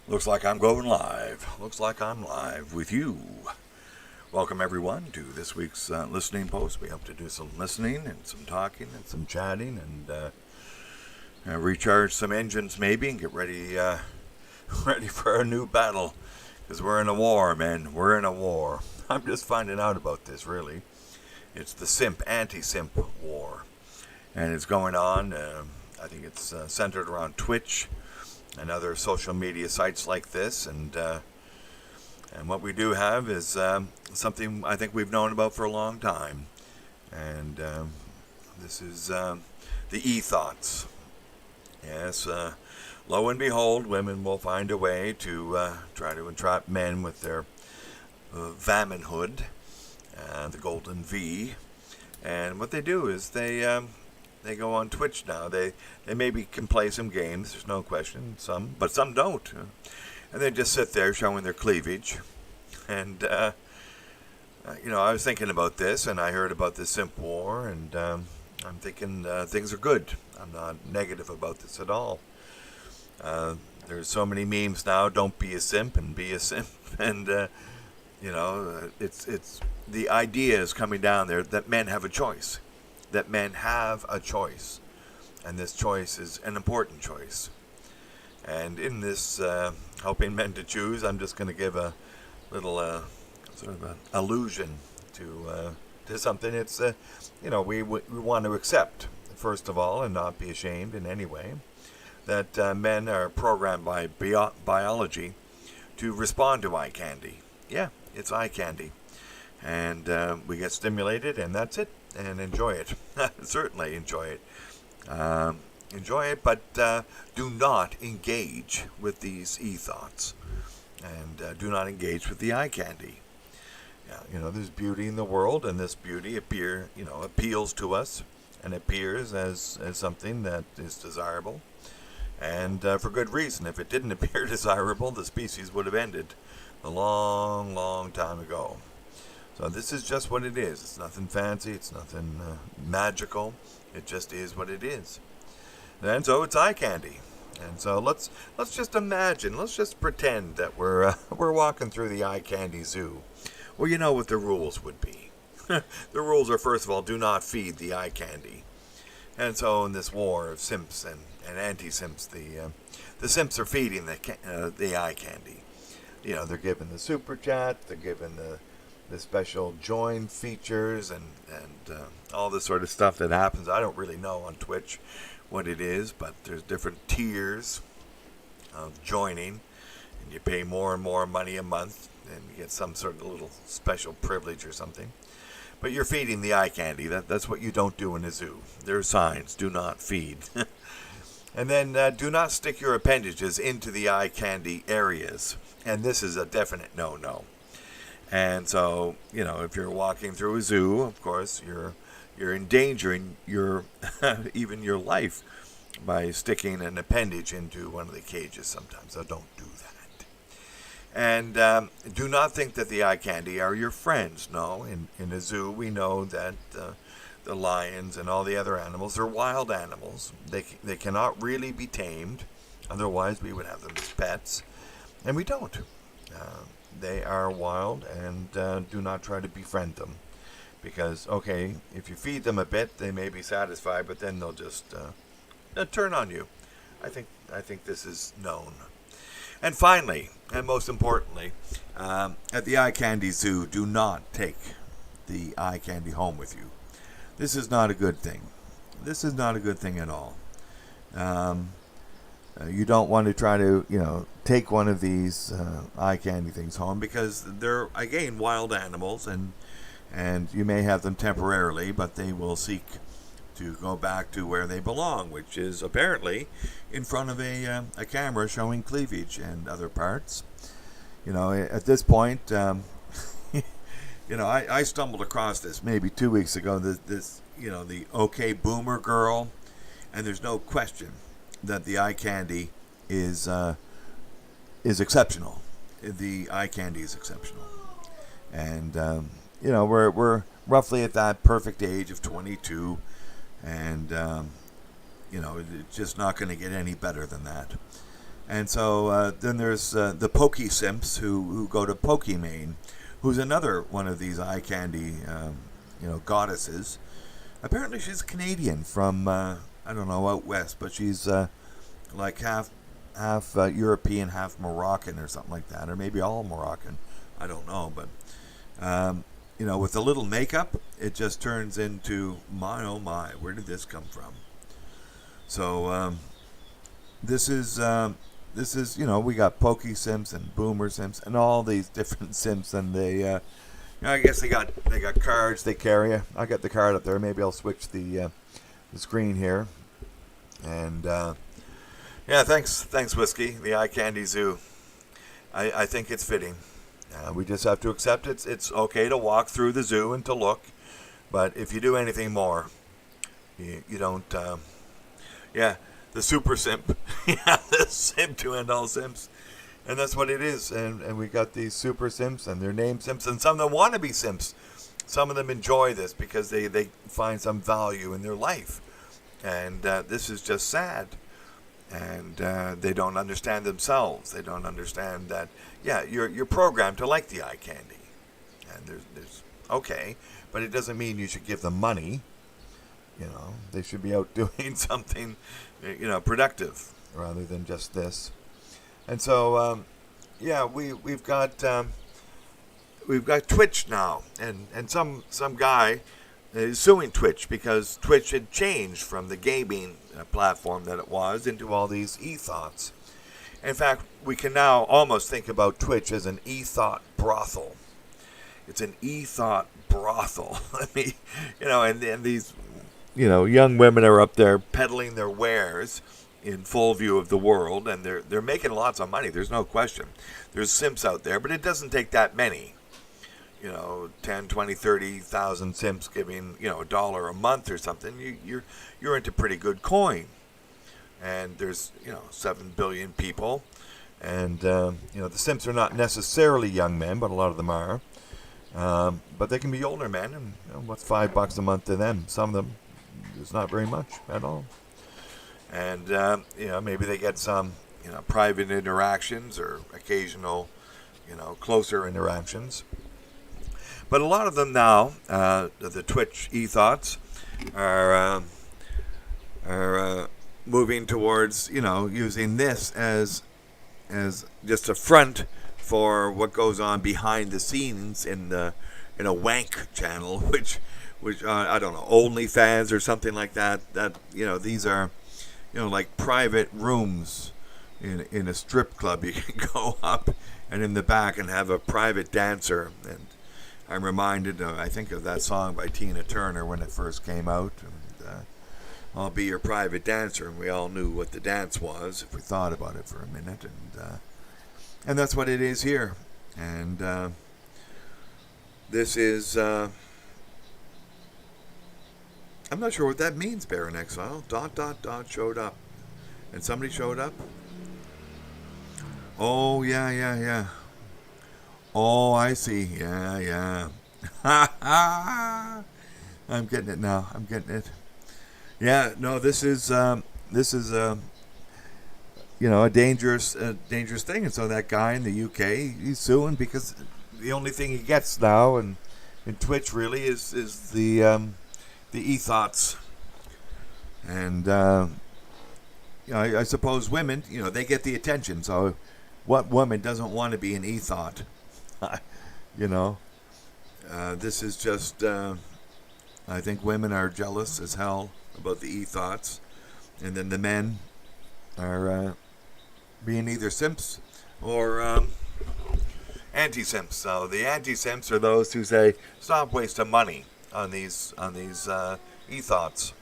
Looks like I'm going live. Looks like I'm live with you. Welcome, everyone, to this week's listening post. We hope to do some listening and some talking and some chatting and recharge some engines maybe and get ready ready for a new battle. Because we're in a war, man. We're in a war. I'm just finding out about this, really. It's the Anti-Simp War. And it's going on. I think it's centered around Twitch and other social media sites like this, and what we do have is something I think we've known about for a long time, and this is the e-thots. Yes, lo and behold, women will find a way to try to entrap men with their vamanhood, the golden V, and what they do is they go on Twitch now. They maybe can play some games, there's no question, but some don't. And they just sit there showing their cleavage. And, I was thinking about this, and I heard about the simp war, and I'm thinking things are good. I'm not negative about this at all. There's so many memes now, don't be a simp and be a simp. And, it's the idea is coming down there that men have a choice. That men have a choice, and this choice is an important choice. And in this helping men to choose, I'm just going to give a little sort of an allusion to something. It's we want to accept, first of all, and not be ashamed in any way, that men are programmed by biology to respond to eye candy. Yeah, it's eye candy, and we get stimulated, and that's it. And enjoy it. Certainly enjoy it. But do not engage with these e-thots. And do not engage with the eye candy. Yeah, there's beauty in the world, and this beauty appeals to us and appears as something that is desirable. And for good reason. If it didn't appear desirable, the species would have ended a long, long time ago. So this is just what it is. It's nothing fancy. It's nothing magical. It just is what it is. And so it's eye candy. And so let's just imagine. Let's just pretend that we're walking through the eye candy zoo. Well, you know what the rules would be. The rules are, first of all, do not feed the eye candy. And so in this war of simps and anti-simps, the simps are feeding the eye candy. They're given the super chat. They're given the special join features and all this sort of stuff that happens. I don't really know on Twitch what it is, but there's different tiers of joining, and you pay more and more money a month, and you get some sort of little special privilege or something. But you're feeding the eye candy. That's what you don't do in a zoo. There are signs, do not feed. And then do not stick your appendages into the eye candy areas. And this is a definite no-no. And so, if you're walking through a zoo, of course, you're endangering even your life by sticking an appendage into one of the cages sometimes. So don't do that. And do not think that the eye candy are your friends. No, in a zoo, we know that the lions and all the other animals are wild animals. They cannot really be tamed. Otherwise, we would have them as pets. And we don't. They are wild, and do not try to befriend them. Because, okay, if you feed them a bit, they may be satisfied, but then they'll just turn on you. I think this is known. And finally, and most importantly, at the eye candy zoo, do not take the eye candy home with you. This is not a good thing. This is not a good thing at all. You don't want to try to, take one of these eye candy things home because they're, again, wild animals, and you may have them temporarily, but they will seek to go back to where they belong, which is apparently in front of a camera showing cleavage and other parts. At this point, I stumbled across this maybe 2 weeks ago, this the OK Boomer girl, and there's no question that the eye candy is exceptional. The eye candy is exceptional, and we're roughly at that perfect age of 22, and it's just not going to get any better than that. And so then there's the Pokey Simps who go to Pokimane, who's another one of these eye candy, goddesses. Apparently she's Canadian from, I don't know, out west, but she's like half European, half Moroccan or something like that, or maybe all Moroccan. I don't know, but with a little makeup, it just turns into my oh my, where did this come from? So this is we got Pokey Simps and Boomer Simps and all these different Simps, and they I guess they got cards they carry. I got the card up there. Maybe I'll switch the screen here. And thanks Whiskey, the Eye Candy Zoo. I think it's fitting. We just have to accept it's okay to walk through the zoo and to look, but if you do anything more, you don't. The super simp, the simp to end all simps. And that's what it is. And we got these super simps, and they're named simps, and some of them want to be simps. Some of them enjoy this because they find some value in their life. And this is just sad. And they don't understand themselves. They don't understand that, you're programmed to like the eye candy. And there's okay, but it doesn't mean you should give them money. They should be out doing something, productive rather than just this. And so, we've got Twitch now, and some guy is suing Twitch because Twitch had changed from the gaming platform that it was into all these e-thots. In fact, we can now almost think about Twitch as an e-thot brothel. It's an e-thot brothel. And these, young women are up there peddling their wares in full view of the world, and they're making lots of money. There's no question. There's simps out there, but it doesn't take that many. 10, 20, 30,000 simps giving, $1 a month or something. You're into pretty good coin. And there's, 7 billion people. And, the simps are not necessarily young men, but a lot of them are. But they can be older men, and what's $5 a month to them? Some of them, it's not very much at all. And, maybe they get some, private interactions or occasional, closer interactions. But a lot of them now, the Twitch e-thots, are moving towards, using this as just a front for what goes on behind the scenes in a wank channel, which I don't know, OnlyFans or something like that. That these are like private rooms in a strip club. You can go up and in the back and have a private dancer. And I'm reminded, I think, of that song by Tina Turner when it first came out. And, I'll be your private dancer. And we all knew what the dance was if we thought about it for a minute. And that's what it is here. And this is... I'm not sure what that means, Baron Exile. ... showed up. And somebody showed up? Oh, yeah. Oh, I see. Yeah. I'm getting it now. I'm getting it. Yeah, no, this is a dangerous thing. And so that guy in the UK, he's suing because the only thing he gets now in Twitch really is the e-thots. And I suppose women, they get the attention. So what woman doesn't want to be an e-thot? This is just, I think women are jealous as hell about the e-thots. And then the men are being either simps or anti-simps. So the anti-simps are those who say, stop wasting money on these e-thots.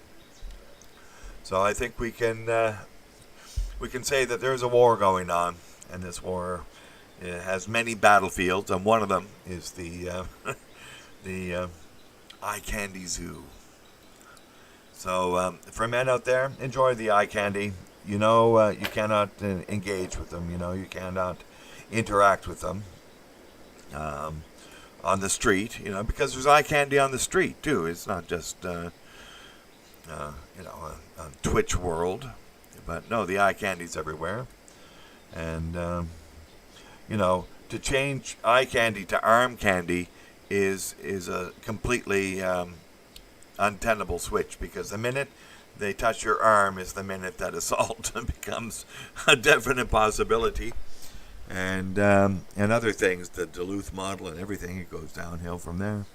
So I think we can say that there's a war going on, and this war has many battlefields, and one of them is the eye candy zoo. So for men out there, enjoy the eye candy. You cannot engage with them. You cannot interact with them on the street. Because there's eye candy on the street too. It's not just a Twitch world, but no, the eye candy's everywhere. And to change eye candy to arm candy is a completely untenable switch, because the minute they touch your arm is the minute that assault becomes a definite possibility. And other things, the Duluth model and everything, it goes downhill from there.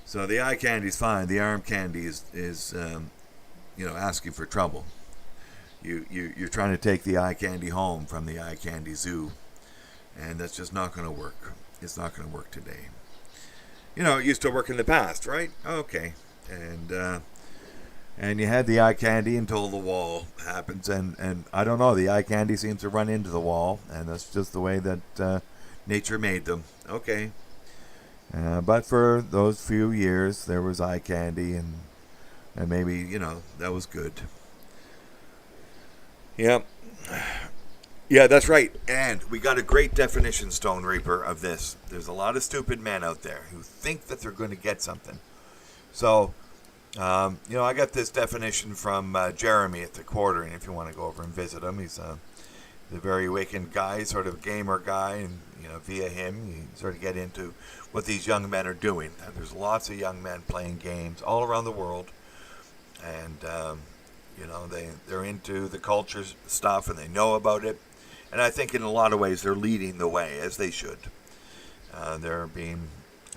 So the eye candy's fine. The arm candy is asking for trouble. You're trying to take the eye candy home from the eye candy zoo, and that's just not going to work. It's not going to work today. It used to work in the past, right? Okay. And you had the eye candy until the wall happens, and I don't know, the eye candy seems to run into the wall, and that's just the way that nature made them. Okay. But for those few years, there was eye candy, and maybe, that was good. Yep. Yeah, that's right. And we got a great definition, Stone Reaper, of this. There's a lot of stupid men out there who think that they're going to get something. So, I got this definition from Jeremy at the Quartering, if you want to go over and visit him. He's a very awakened guy, sort of gamer guy, and, via him, you sort of get into what these young men are doing. And there's lots of young men playing games all around the world, and, they're into the culture stuff, and they know about it. And I think in a lot of ways they're leading the way, as they should. They're being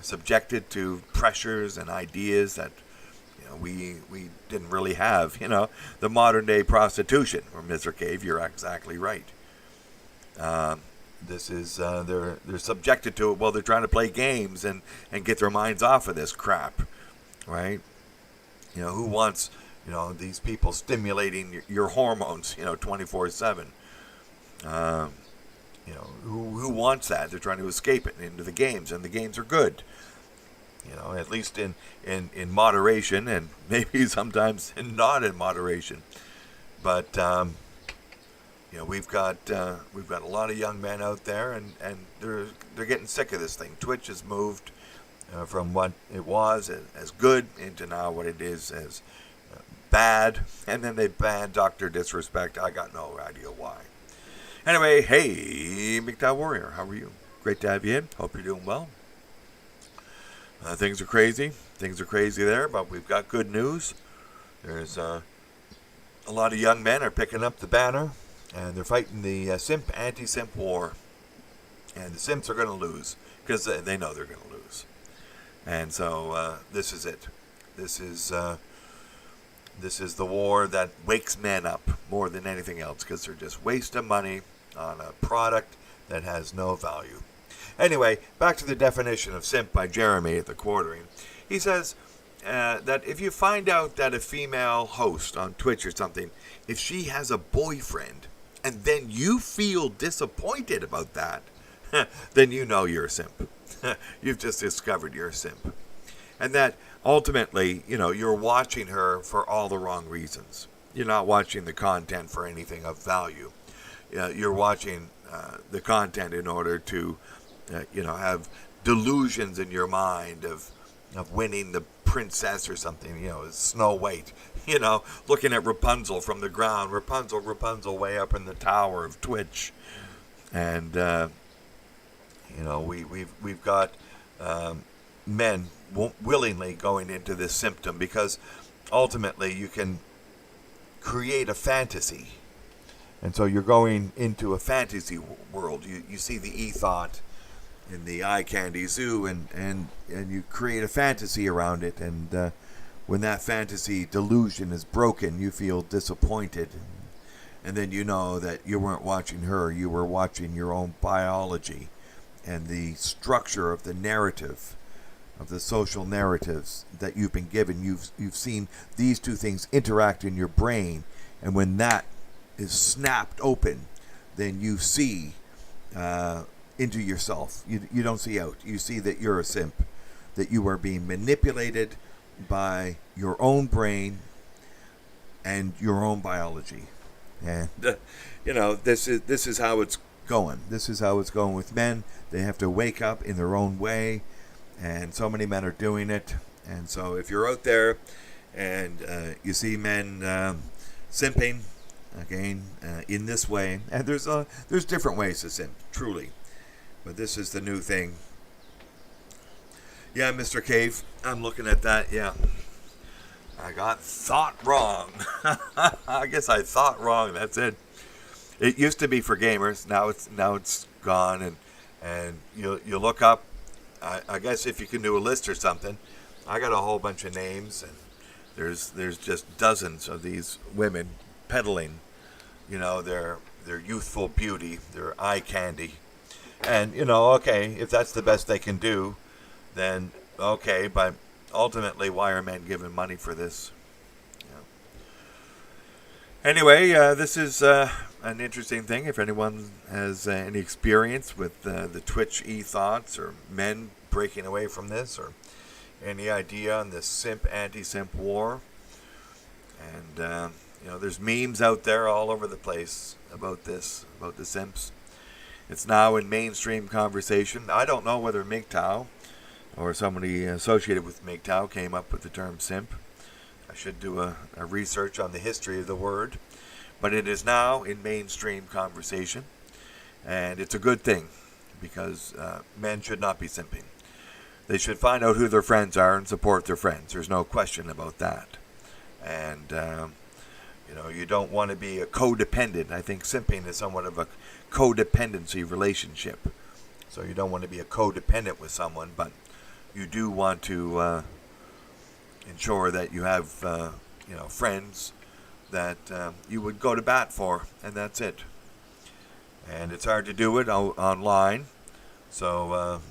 subjected to pressures and ideas that we didn't really have. The modern day prostitution, or Mr. Cave, you're exactly right. This is they're subjected to it while they're trying to play games and get their minds off of this crap, right? Who wants these people stimulating your hormones 24/7? Who wants that? They're trying to escape it into the games, and the games are good. At least in moderation, and maybe sometimes not in moderation. But we've got a lot of young men out there, and they're getting sick of this thing. Twitch has moved from what it was as good into now what it is as bad, and then they banned Dr. Disrespect. I got no idea why. Anyway, hey, Mgtow Warrior, how are you? Great to have you in. Hope you're doing well. Things are crazy. Things are crazy there, but we've got good news. There's a lot of young men are picking up the banner, and they're fighting the Anti-Simp War. And the Simps are going to lose, because they know they're going to lose. And so this is it. This is the war that wakes men up more than anything else, because they're just wasting money on a product that has no value. Anyway, back to the definition of simp by Jeremy at the Quartering. He says that if you find out that a female host on Twitch or something, if she has a boyfriend, and then you feel disappointed about that, then you know you're a simp. You've just discovered you're a simp. And that ultimately, you're watching her for all the wrong reasons. You're not watching the content for anything of value. You're watching the content in order to, have delusions in your mind of winning the princess or something, Snow White, looking at Rapunzel from the ground, Rapunzel way up in the tower of Twitch. And, we've got men willingly going into this symptom, because ultimately you can create a fantasy. And so you're going into a fantasy world. You see the e-thot in the eye candy zoo, and you create a fantasy around it. And when that fantasy delusion is broken, you feel disappointed. And then you know that you weren't watching her, you were watching your own biology and the structure of the narrative, of the social narratives that you've been given. You've seen these two things interact in your brain, and when that is snapped open, then you see into yourself. You don't see out. You see that you're a simp, that you are being manipulated by your own brain and your own biology. And this is how it's going. This is how it's going with men. They have to wake up in their own way, and so many men are doing it. And so if you're out there and you see men simping, again, in this way. And there's different ways to simp, truly. But this is the new thing. Yeah, Mr. Cave, I'm looking at that. Yeah, I got thought wrong. I guess I thought wrong. That's it. It used to be for gamers. Now it's gone. And you look up. I guess if you can do a list or something. I got a whole bunch of names, and there's just dozens of these women peddling, their youthful beauty, their eye candy, and okay, if that's the best they can do, then okay. But ultimately, why are men given money for this? Anyway, this is an interesting thing. If anyone has any experience with the Twitch e-thots or men breaking away from this, or any idea on this anti-simp war, and there's memes out there all over the place about this, about the simps. It's now in mainstream conversation. I don't know whether Mgtow or somebody associated with Mgtow came up with the term simp. I should do a research on the history of the word, but it is now in mainstream conversation, and it's a good thing, because men should not be simping. They should find out who their friends are and support their friends. There's no question about that. And, you don't want to be a codependent. I think simping is somewhat of a codependency relationship. So you don't want to be a codependent with someone, but you do want to ensure that you have, friends that you would go to bat for, and that's it. And it's hard to do it online. So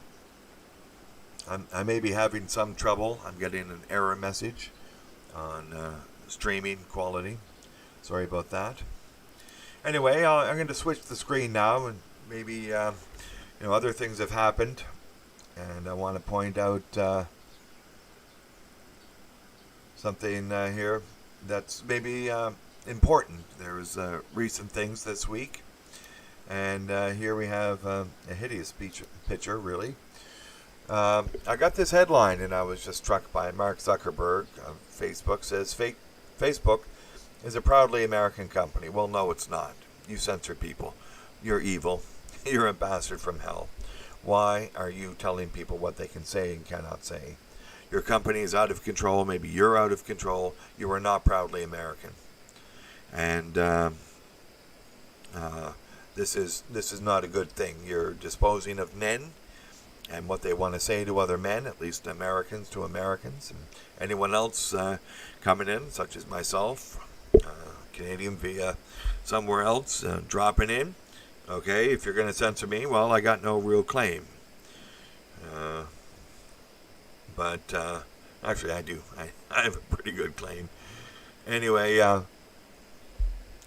I may be having some trouble. I'm getting an error message on streaming quality. Sorry about that. Anyway, I'm going to switch the screen now, and maybe other things have happened, and I want to point out something here that's maybe important. There's recent things this week, and here we have a hideous picture, really. I got this headline, and I was just struck by Mark Zuckerberg of Facebook. Says Facebook is a proudly American company. Well, no, it's not. You censor people. You're evil. You're a bastard from hell. Why are you telling people what they can say and cannot say? Your company is out of control. Maybe you're out of control. You are not proudly American. And this is not a good thing. You're disposing of men and what they want to say to other men, at least Americans to Americans, and anyone else coming in, such as myself, Canadian via somewhere else, dropping in. Okay, if you're going to censor me, well, I got no real claim. But actually, I do. I have a pretty good claim. Anyway,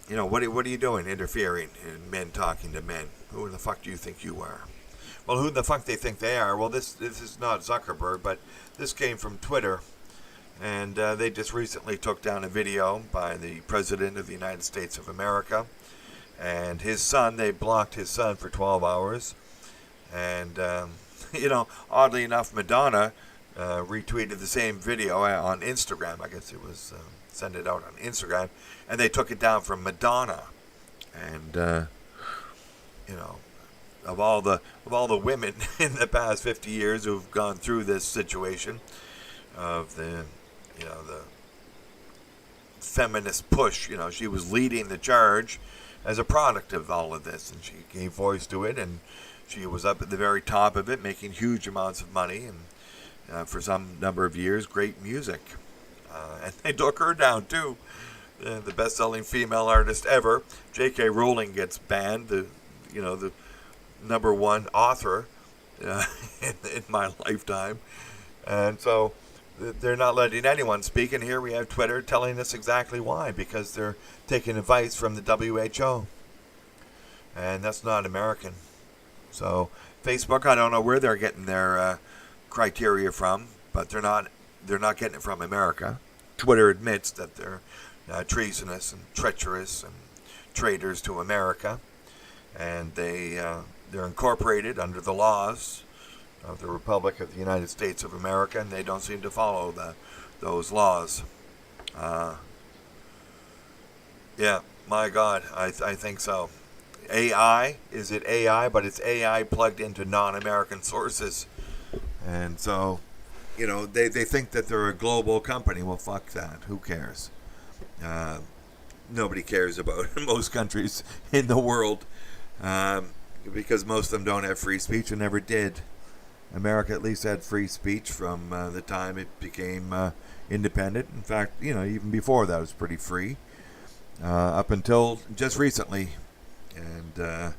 what are you doing, interfering in men talking to men? Who in the fuck do you think you are? Well, who the fuck they think they are? Well, this is not Zuckerberg, but this came from Twitter. And they just recently took down a video by the President of the United States of America. And his son, they blocked his son for 12 hours. And, oddly enough, Madonna retweeted the same video on Instagram. I guess it was sent it out on Instagram. And they took it down from Madonna. And, of all the women in the past 50 years who've gone through this situation of the feminist push, she was leading the charge as a product of all of this, and she gave voice to it, and she was up at the very top of it, making huge amounts of money, and for some number of years, great music. And they took her down too. The best-selling female artist ever, J.K. Rowling, gets banned. The number one author in my lifetime, and so they're not letting anyone speak. And here we have Twitter telling us exactly why, because they're taking advice from the WHO, and that's not American. So Facebook, I don't know where they're getting their criteria from, but they're not getting it from America. Twitter admits that they're treasonous and treacherous and traitors to America, and they're incorporated under the laws of the Republic of the United States of America, and they don't seem to follow those laws. My God, I think so. AI, is it AI? But it's AI plugged into non-American sources. And so, they think that they're a global company. Well, fuck that. Who cares? Uh, Nobody cares about most countries in the world, because most of them don't have free speech and never did. America at least had free speech from the time it became independent. In fact, even before that, it was pretty free up until just recently. And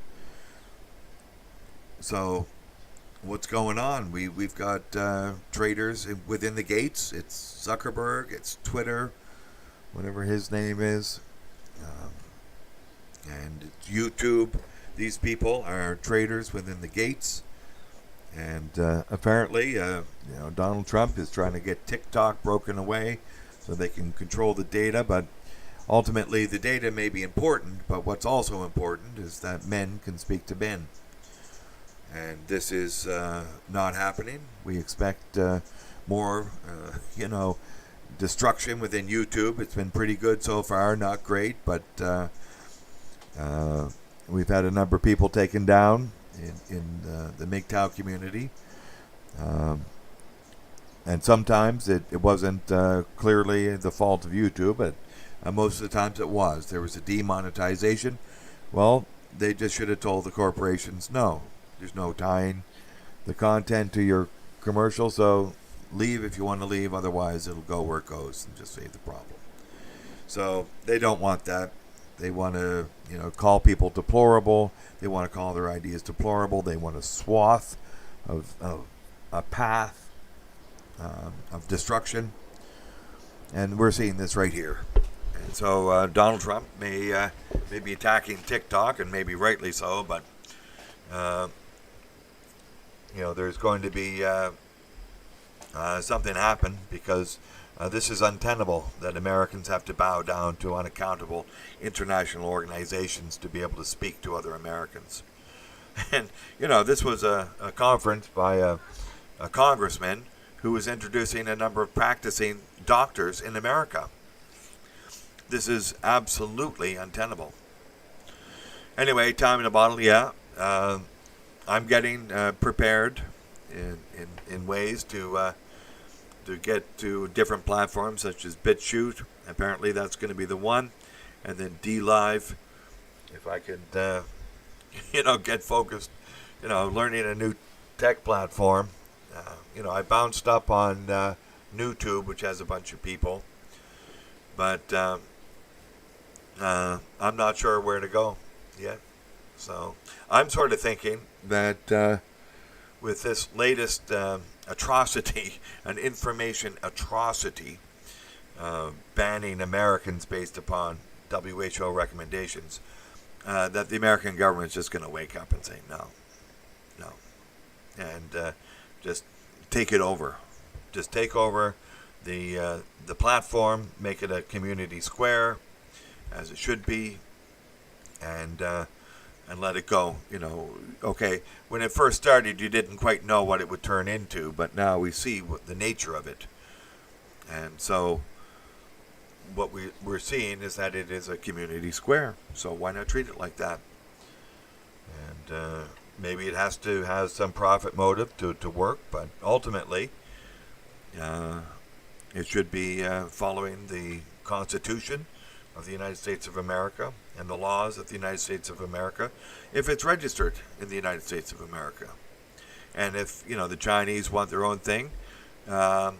so, what's going on? We've got traders within the gates. It's Zuckerberg. It's Twitter, whatever his name is, and it's YouTube. These people are traders within the gates. And apparently, Donald Trump is trying to get TikTok broken away so they can control the data. But ultimately, the data may be important, but what's also important is that men can speak to men. And this is not happening. We expect more, destruction within YouTube. It's been pretty good so far, not great, but we've had a number of people taken down in the Mgtow community. And sometimes it wasn't clearly the fault of YouTube, but most of the times it was. There was a demonetization. Well, they just should have told the corporations, no, there's no tying the content to your commercial, so leave if you want to leave, otherwise it'll go where it goes, and just save the problem. So they don't want that. They want to, call people deplorable. They want to call their ideas deplorable. They want a swath of a path of destruction. And we're seeing this right here. And so Donald Trump may be attacking TikTok, and maybe rightly so, but, there's going to be something happen, because this is untenable that Americans have to bow down to unaccountable international organizations to be able to speak to other Americans. And, this was a conference by a congressman who was introducing a number of practicing doctors in America. This is absolutely untenable. Anyway, time in a bottle, yeah. I'm getting prepared in ways to get to different platforms such as BitChute. Apparently that's going to be the one. And then DLive, if I could, get focused, learning a new tech platform. I bounced up on YouTube, which has a bunch of people. But I'm not sure where to go yet. So I'm sort of thinking that with this latest atrocity, an information atrocity, banning Americans based upon WHO recommendations, that the American government is just going to wake up and say no, and just take it over. Just take over the platform, make it a community square, as it should be, and let it go. Okay, when it first started, you didn't quite know what it would turn into, but now we see what the nature of it. And so what we're seeing is that it is a community square. So why not treat it like that? And maybe it has to have some profit motive to work, but ultimately it should be following the Constitution of the United States of America and the laws of the United States of America, if it's registered in the United States of America. And if, the Chinese want their own thing, I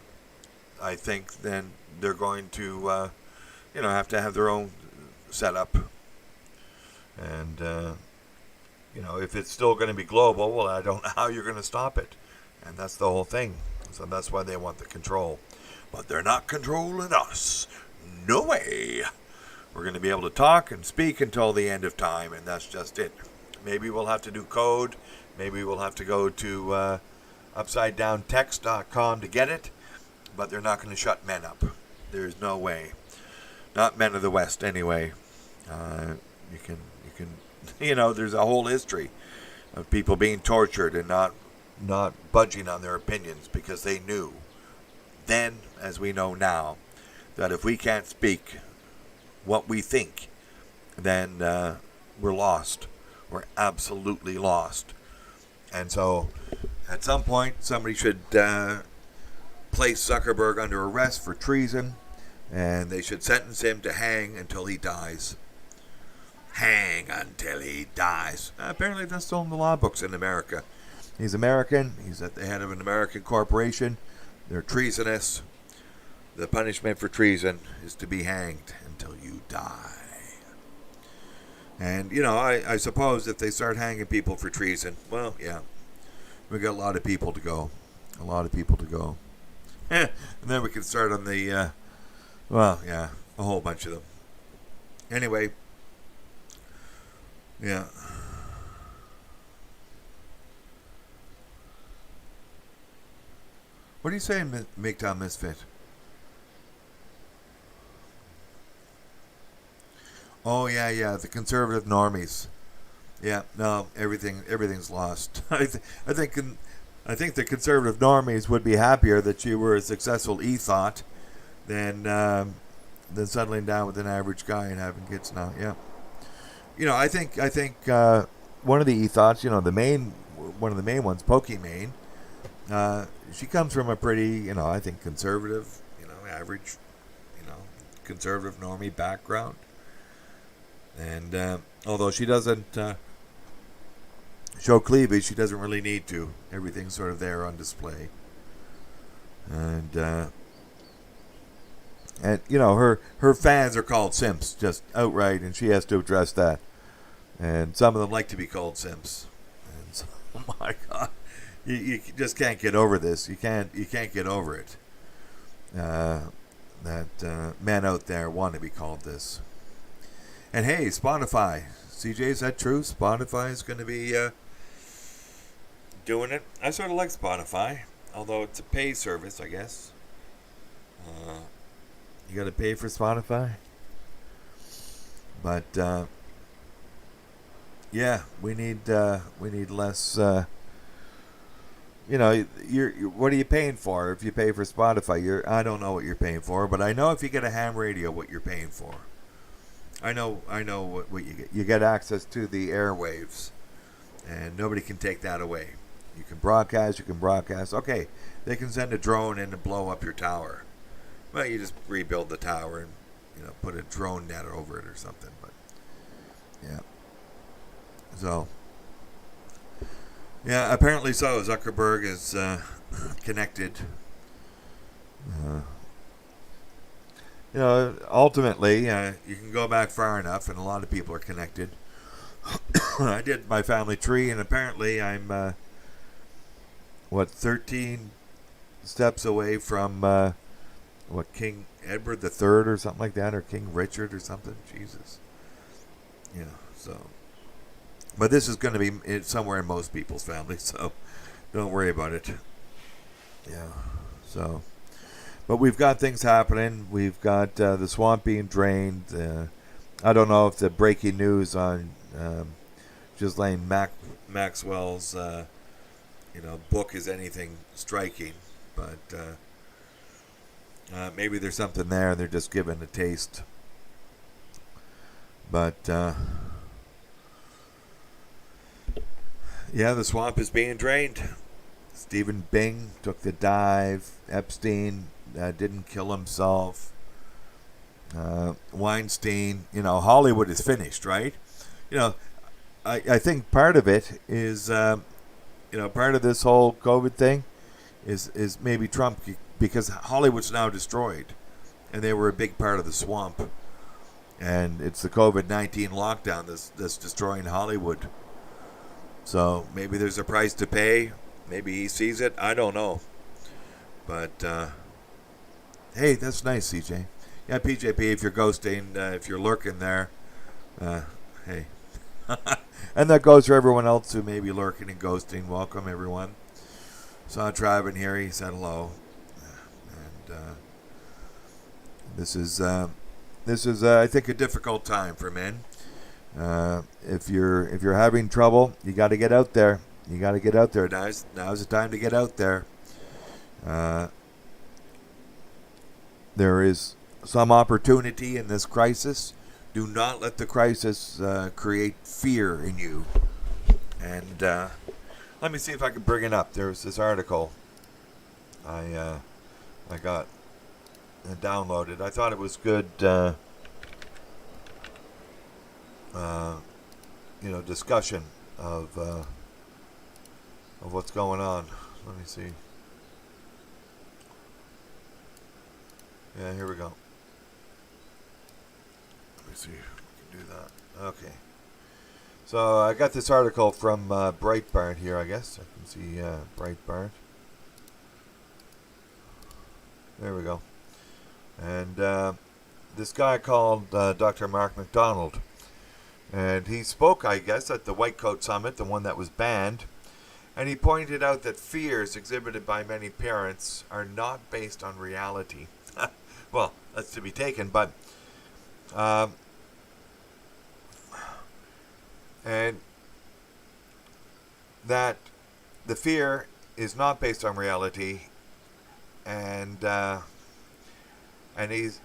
think then they're going to, have to have their own setup. And, if it's still going to be global, well, I don't know how you're going to stop it. And that's the whole thing. So that's why they want the control. But they're not controlling us. No way. We're going to be able to talk and speak until the end of time, and that's just it. Maybe we'll have to do code. Maybe we'll have to go to upsidedowntext.com to get it, but they're not going to shut men up. There's no way. Not men of the West, anyway. You can, there's a whole history of people being tortured and not budging on their opinions because they knew then, as we know now, that if we can't speak what we think then we're lost. We're absolutely lost. And so, at some point, somebody should place Zuckerberg under arrest for treason, and they should sentence him to hang until he dies. Hang until he dies. Apparently, that's still in the law books in America. He's American. He's at the head of an American corporation. They're treasonous. The punishment for treason is to be hanged until you die. And, I suppose if they start hanging people for treason, well, yeah, we got a lot of people to go. A lot of people to go. And then we can start on the, a whole bunch of them. Anyway, yeah. What are you saying, Mgtow Misfit? Oh yeah, the conservative normies. Yeah, no, everything's lost. I think the conservative normies would be happier that you were a successful e-thot than settling down with an average guy and having kids now. Yeah, I think one of the e-thots, one of the main ones, Pokimane. She comes from a pretty, I think conservative, average, conservative normie background. And although she doesn't show cleavage, she doesn't really need to. Everything's sort of there on display. And her fans are called simps, just outright, and she has to address that. And some of them like to be called simps. And so, oh my God, you just can't get over this. You can't get over it. That men out there want to be called this. And hey, Spotify. CJ, is that true? Spotify is going to be doing it. I sort of like Spotify, although it's a pay service, I guess. You got to pay for Spotify. But yeah, we need less. What are you paying for? If you pay for Spotify, I don't know what you're paying for, but I know if you get a ham radio, what you're paying for. I know what you get. You get access to the airwaves, and nobody can take that away. You can broadcast. Okay, they can send a drone in and blow up your tower. Well, you just rebuild the tower and put a drone net over it or something. But yeah, so yeah, apparently so. Zuckerberg is connected. Ultimately, you can go back far enough, and a lot of people are connected. I did my family tree, and apparently I'm, 13 steps away from, King Edward III or something like that, or King Richard or something. Jesus. So. But this is going to be somewhere in most people's families, so don't worry about it. Yeah, so. But we've got things happening. We've got the swamp being drained. I don't know if the breaking news on Ghislaine Maxwell's book is anything striking, but maybe there's something there. They're just giving a taste. But yeah, the swamp is being drained. Stephen Bing took the dive. Epstein didn't kill himself. Weinstein, Hollywood is finished, right? I think part of it is, part of this whole COVID thing is maybe Trump, because Hollywood's now destroyed, and they were a big part of the swamp, and it's the COVID-19 lockdown that's destroying Hollywood. So maybe there's a price to pay. Maybe he sees it. I don't know. But hey, that's nice, CJ. Yeah, PJP, if you're ghosting, if you're lurking there, hey. And that goes for everyone else who may be lurking and ghosting. Welcome, everyone. Saw Travis here. He said hello. And this is, I think, a difficult time for men. If you're having trouble, you got to get out there. You got to get out there. Now's the time to get out there. There is some opportunity in this crisis Do not let the crisis create fear in you. And let me see if I can bring it up. There's this article I got downloaded. I thought it was good, discussion of what's going on. Let me see. Yeah, here we go. Let me see if we can do that. Okay. So I got this article from Breitbart here, I guess. I can see Breitbart. There we go. And this guy called Dr. Mark McDonald. And he spoke, I guess, at the White Coat Summit, the one that was banned. And he pointed out that fears exhibited by many parents are not based on reality. Well, that's to be taken, but and that the fear is not based on reality, and he's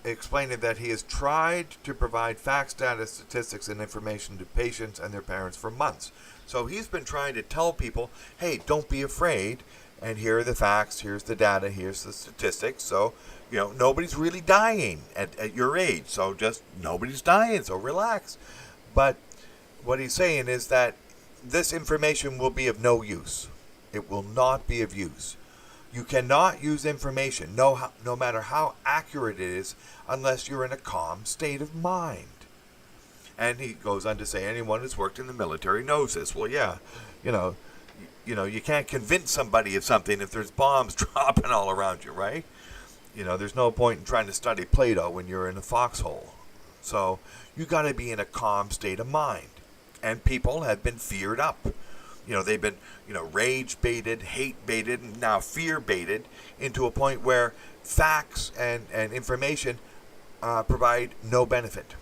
explaining that he has tried to provide facts, data, statistics, and information to patients and their parents for months. So he's been trying to tell people, hey, don't be afraid, and here are the facts, here's the data, here's the statistics. So, nobody's really dying at your age. So just nobody's dying, so relax. But what he's saying is that this information will be of no use. It will not be of use. You cannot use information, no matter how accurate it is, unless you're in a calm state of mind. And he goes on to say, anyone who's worked in the military knows this. Well, yeah, you can't convince somebody of something if there's bombs dropping all around you, right? There's no point in trying to study Plato when you're in a foxhole. So you got to be in a calm state of mind. And people have been feared up. They've been, rage baited, hate baited, and now fear baited into a point where facts and information provide no benefit.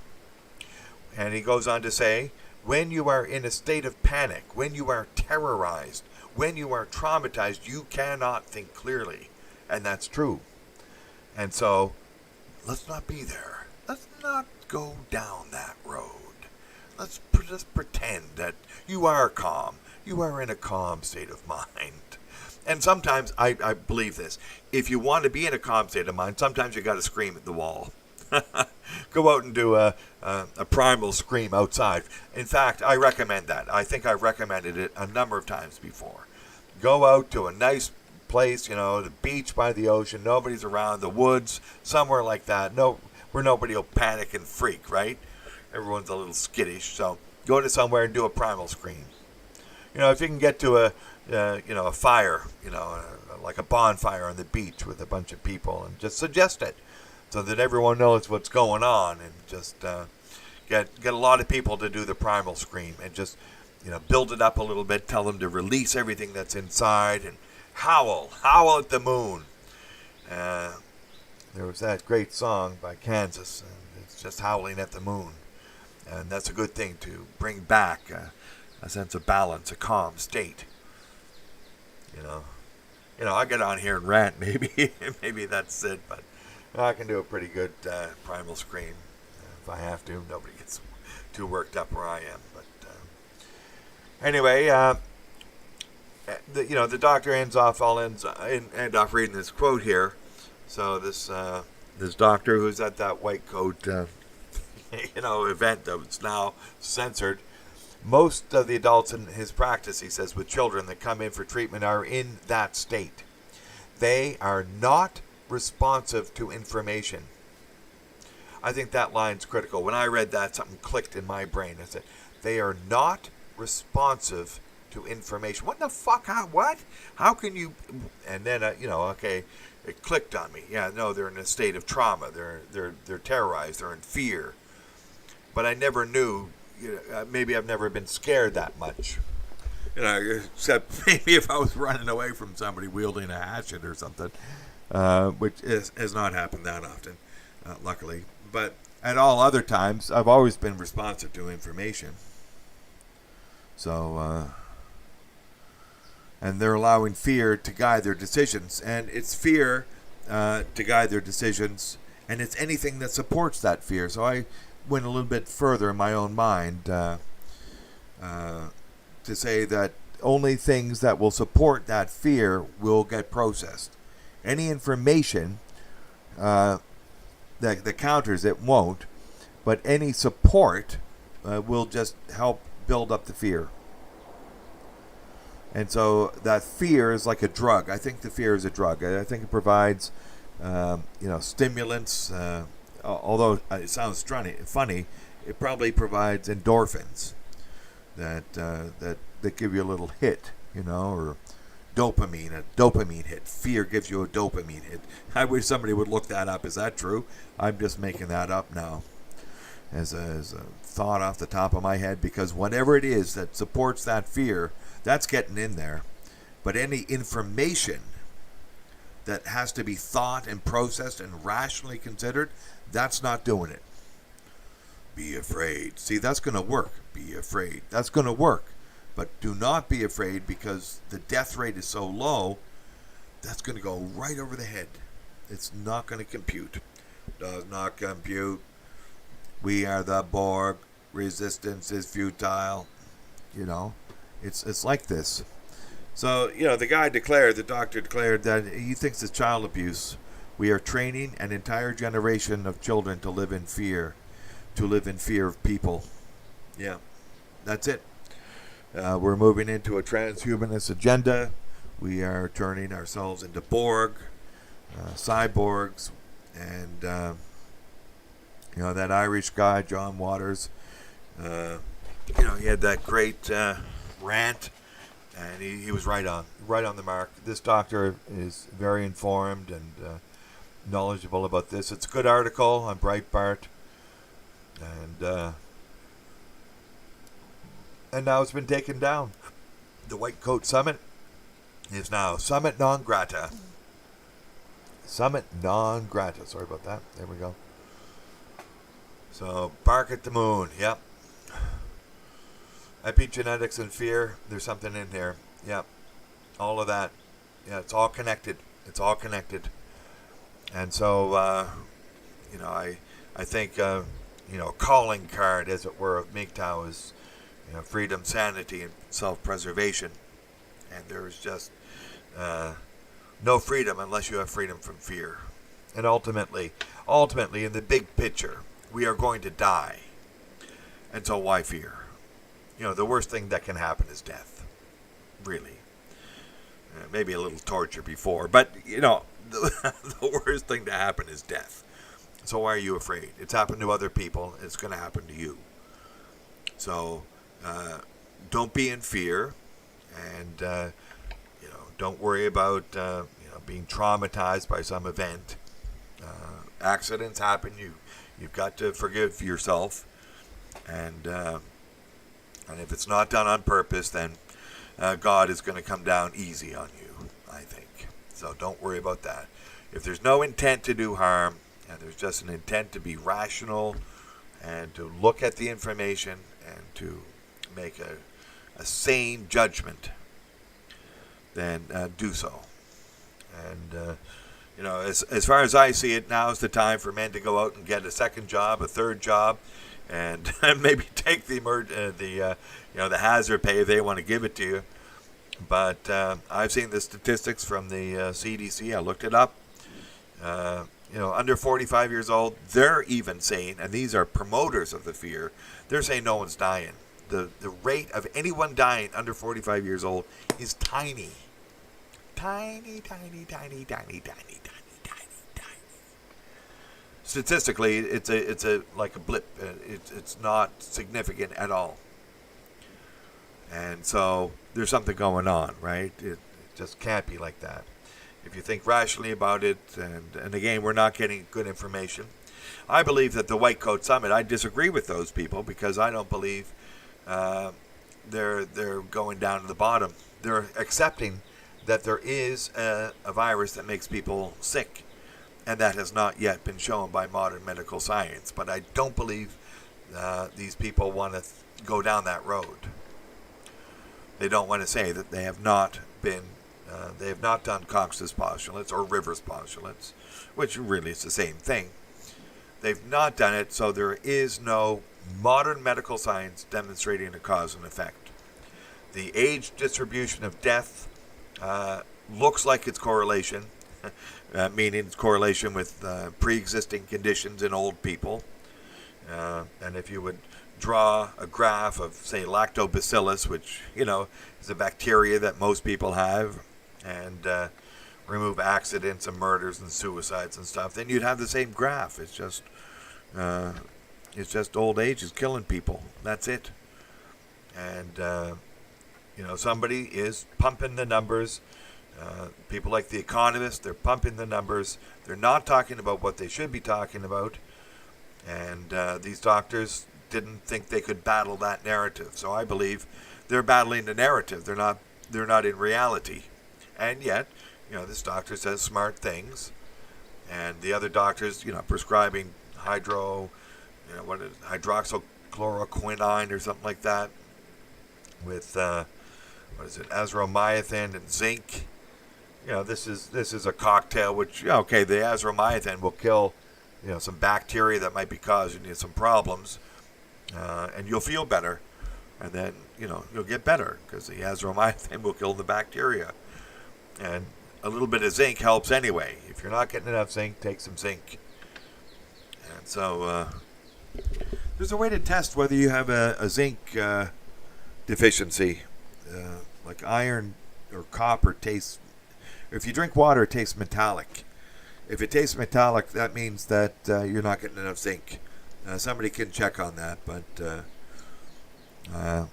And he goes on to say, when you are in a state of panic, when you are terrorized, when you are traumatized, you cannot think clearly. And that's true. And so, let's not be there. Let's not go down that road. Let's just pretend that you are calm. You are in a calm state of mind. And sometimes, I believe this, if you want to be in a calm state of mind, sometimes you got to scream at the wall. Go out and do a primal scream outside. In fact, I recommend that. I think I've recommended it a number of times before. Go out to a nice place, the beach by the ocean, nobody's around, the woods, somewhere like that. Where nobody will panic and freak, right? Everyone's a little skittish. So go to somewhere and do a primal scream. If you can get to a fire, like a bonfire on the beach with a bunch of people, and just suggest it so that everyone knows what's going on, and just get a lot of people to do the primal scream, and just build it up a little bit, tell them to release everything that's inside, and howl at the moon. There was that great song by Kansas, and it's just howling at the moon, and that's a good thing to bring back a sense of balance, a calm state. I get on here and rant, maybe that's it, but I can do a pretty good primal scream if I have to. Nobody gets too worked up where I am. But anyway, the doctor ends off reading this quote here. So this doctor who's at that white coat event that was now censored. Most of the adults in his practice, he says, with children that come in for treatment are in that state. They are not responsive to information. I think that line's critical. When I read that, something clicked in my brain. I said, they are not responsive to information. What the fuck? What? How can you? And then, okay, it clicked on me. Yeah, no, they're in a state of trauma. They're terrorized. They're in fear. But I never knew. Maybe I've never been scared that much. Except maybe if I was running away from somebody wielding a hatchet or something, which has not happened that often, luckily. But at all other times, I've always been responsive to information. So, and they're allowing fear to guide their decisions. And it's fear to guide their decisions And it's anything that supports that fear. So I went a little bit further in my own mind to say that only things that will support that fear will get processed. Any information that counters it won't, but any support will just help build up the fear. And so that fear is like a drug. I think the fear is a drug. I think it provides, stimulants. Although it sounds funny, it probably provides endorphins that give you a little hit, or dopamine, a dopamine hit. Fear gives you a dopamine hit. I wish somebody would look that up. Is that true? I'm just making that up now as a thought off the top of my head, because whatever it is that supports that fear, that's getting in there. But any information that has to be thought and processed and rationally considered, that's not doing it. Be afraid. See, that's going to work. Be afraid. That's going to work. But do not be afraid, because the death rate is so low, that's going to go right over the head. It's not going to compute. Does not compute. We are the Borg. Resistance is futile. It's like this. So, the doctor declared that he thinks it's child abuse. We are training an entire generation of children to live in fear of people. Yeah, that's it. We're moving into a transhumanist agenda. We are turning ourselves into Borg, cyborgs, and, that Irish guy, John Waters, he had that great rant, and he was right on the mark. This doctor is very informed and knowledgeable about this. It's a good article on Breitbart, and now it's been taken down. The White Coat Summit is now Summit non grata. Summit non grata. Sorry about that. There we go. So, bark at the moon. Yep. Epigenetics and fear. There's something in here. Yep. All of that. Yeah, it's all connected. It's all connected. And so, I think, calling card, as it were, of Mgtow is, freedom, sanity, and self-preservation. And there's just no freedom unless you have freedom from fear. And ultimately, in the big picture, we are going to die. And so why fear? The worst thing that can happen is death. Really. Maybe a little torture before, but, the worst thing to happen is death. So why are you afraid? It's happened to other people. It's going to happen to you. So don't be in fear, and don't worry about being traumatized by some event. Accidents happen. You've got to forgive yourself, and if it's not done on purpose, then God is going to come down easy on you, I think. So don't worry about that. If there's no intent to do harm, and there's just an intent to be rational and to look at the information and to make a sane judgment, then do so. And, as far as I see it, now is the time for men to go out and get a second job, a third job, and maybe take the hazard pay if they want to give it to you. But I've seen the statistics from the CDC. I looked it up. Under 45 years old, they're even saying, and these are promoters of the fear, they're saying no one's dying. The rate of anyone dying under 45 years old is tiny. Tiny, tiny, tiny, tiny, tiny, tiny, tiny, tiny. Statistically, it's a like a blip. It's not significant at all. And so there's something going on, right? It just can't be like that. If you think rationally about it, and again, we're not getting good information. I believe that the White Coat Summit, I disagree with those people, because I don't believe they're going down to the bottom. They're accepting that there is a virus that makes people sick, and that has not yet been shown by modern medical science. But I don't believe these people want to go down that road. They don't want to say that they have not done Cox's postulates or Rivers' postulates, which really is the same thing. They've not done it, so there is no modern medical science demonstrating a cause and effect. The age distribution of death looks like it's correlation, meaning it's correlation with pre-existing conditions in old people. And if you would draw a graph of, say, lactobacillus, which, is a bacteria that most people have, and remove accidents and murders and suicides and stuff, then you'd have the same graph. It's just old age is killing people. That's it. And somebody is pumping the numbers. People like The Economist, they're pumping the numbers. They're not talking about what they should be talking about. And these doctors didn't think they could battle that narrative. So I believe they're battling the narrative. They're not in reality. And yet, this doctor says smart things. And the other doctors, prescribing hydroxychloroquine or something like that with azithromycin and zinc. This is a cocktail which, the azithromycin will kill, some bacteria that might be causing you some problems, and you'll feel better, and then, you'll get better because the azithromycin will kill the bacteria. And a little bit of zinc helps anyway. If you're not getting enough zinc, take some zinc. And so there's a way to test whether you have a zinc deficiency. Like iron or copper tastes, if you drink water, it tastes metallic. If it tastes metallic, that means that you're not getting enough zinc. Somebody can check on that, but I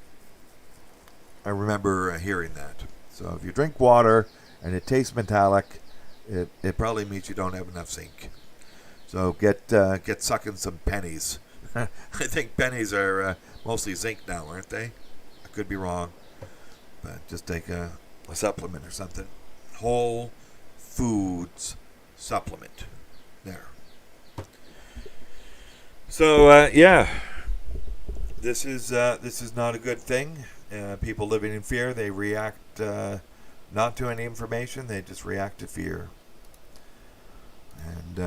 remember hearing that. So if you drink water and it tastes metallic, it probably means you don't have enough zinc. So get sucking some pennies. I think pennies are mostly zinc now, aren't they? I could be wrong. But just take a supplement or something. Whole Foods supplement. There. So this is not a good thing. People living in fear, they react not to any information. They just react to fear. And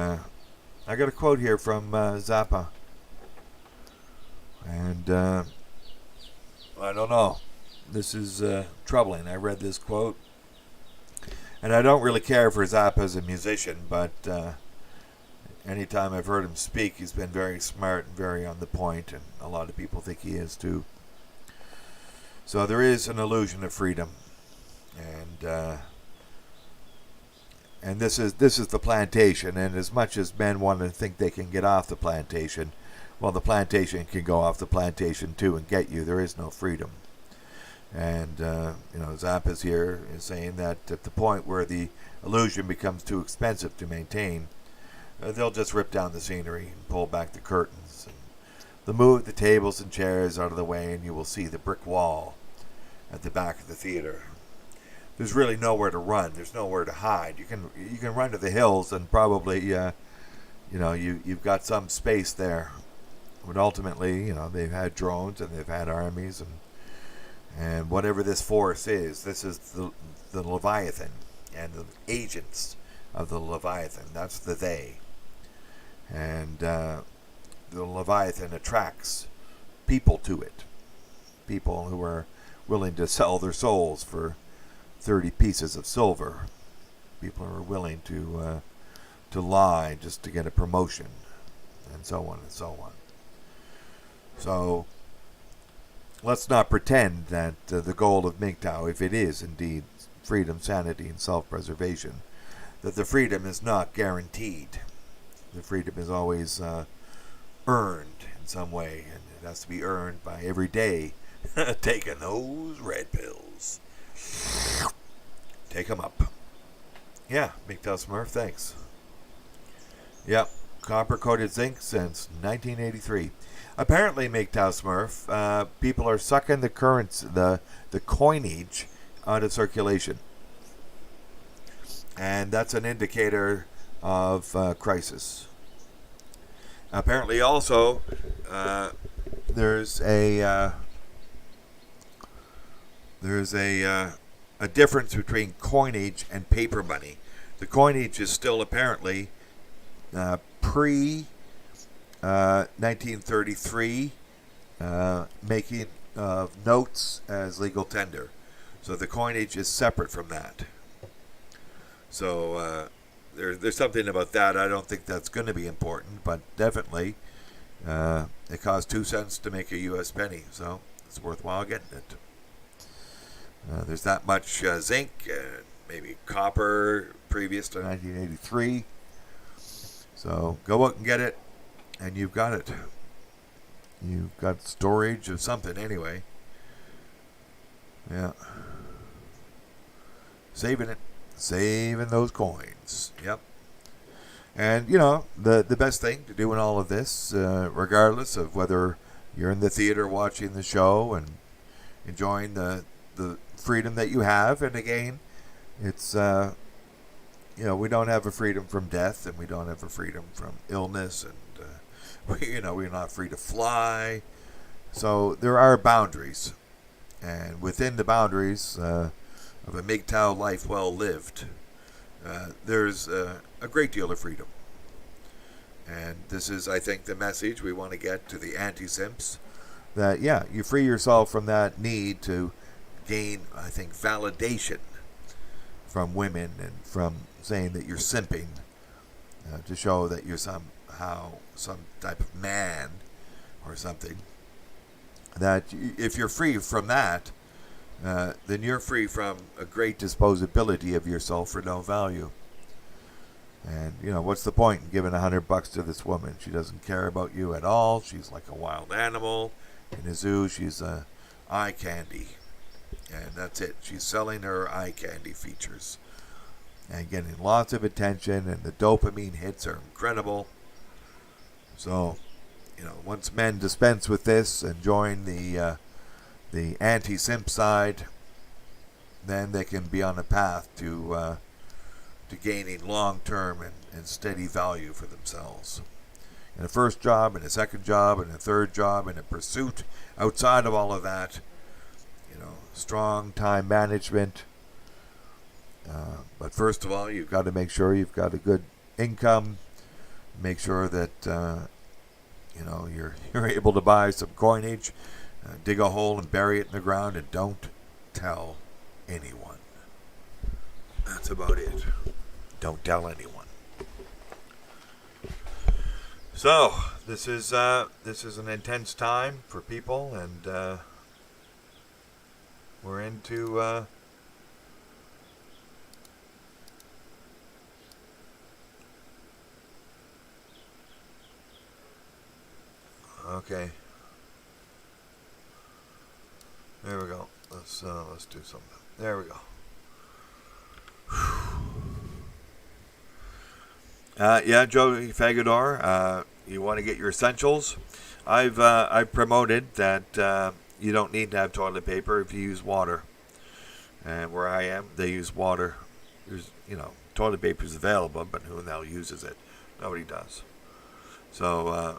I got a quote here from Zappa. And I don't know. This is troubling. I read this quote. And I don't really care for Zappa as a musician, but anytime I've heard him speak, he's been very smart and very on the point, and a lot of people think he is too. So there is an illusion of freedom. And this is the plantation, and as much as men want to think they can get off the plantation, well, the plantation can go off the plantation too and get you. There is no freedom. And, Zappa's here is saying that at the point where the illusion becomes too expensive to maintain, they'll just rip down the scenery and pull back the curtains. And they'll move the tables and chairs out of the way, and you will see the brick wall at the back of the theater. There's really nowhere to run. There's nowhere to hide. You can run to the hills, and probably, you've got some space there. But ultimately, they've had drones and they've had armies and whatever this force is, this is the Leviathan and the agents of the Leviathan. That's the they. And the Leviathan attracts people to it. People who are willing to sell their souls for 30 pieces of silver. People who are willing to lie just to get a promotion, and so on and so on. So let's not pretend that the goal of Mgtow, if it is indeed freedom, sanity, and self-preservation, that the freedom is not guaranteed. The freedom is always earned in some way, and it has to be earned by every day taking those red pills. Take them up. Yeah, Mgtow Smurf, thanks. Yep, copper-coated zinc since 1983. Apparently, Mgtow Smurf, people are sucking the currency, the coinage out of circulation. And that's an indicator of crisis. Apparently also, there's a difference between coinage and paper money. The coinage is still apparently 1933, making of notes as legal tender. So the coinage is separate from that. So there's something about that. I don't think that's going to be important, but definitely it costs 2 cents to make a U.S. penny, so it's worthwhile getting it. There's that much zinc, maybe copper, previous to 1983. So go out and get it, and you've got it. You've got storage of something anyway. Yeah. Saving it. Saving those coins. Yep. And, you know, the best thing to do in all of this, regardless of whether you're in the theater watching the show and enjoying the freedom that you have, and again, it's, you know, we don't have a freedom from death, and we don't have a freedom from illness, and, we're not free to fly. So there are boundaries. And within the boundaries of a Mgtow life well lived, there's a great deal of freedom. And this is, I think, the message we want to get to the anti-simps. That, yeah, you free yourself from that need to gain, I think, validation from women and from saying that you're simping to show that you're somehow some type of man or something. That if you're free from that, then you're free from a great disposability of yourself for no value. And, you know, what's the point in giving $100 to this woman? She doesn't care about you at all. She's like a wild animal. In a zoo, she's eye candy. And that's it. She's selling her eye candy features. And getting lots of attention, and the dopamine hits are incredible. So, you know, once men dispense with this and join the anti-simp side, then they can be on a path to gaining long-term and steady value for themselves. In a first job, and a second job, and a third job, and a pursuit outside of all of that, you know, strong time management. But first of all, you've got to make sure you've got a good income. Make sure that you know you're able to buy some coinage. Dig a hole and bury it in the ground, and don't tell anyone. That's about it. Don't tell anyone. So this is an intense time for people, and we're into okay. There we go. Let's do something. There we go. Yeah, Joey Fagador, you want to get your essentials. I've promoted that you don't need to have toilet paper if you use water. And where I am, they use water. There's, you know, toilet paper is available, but who the hell uses it? Nobody does. So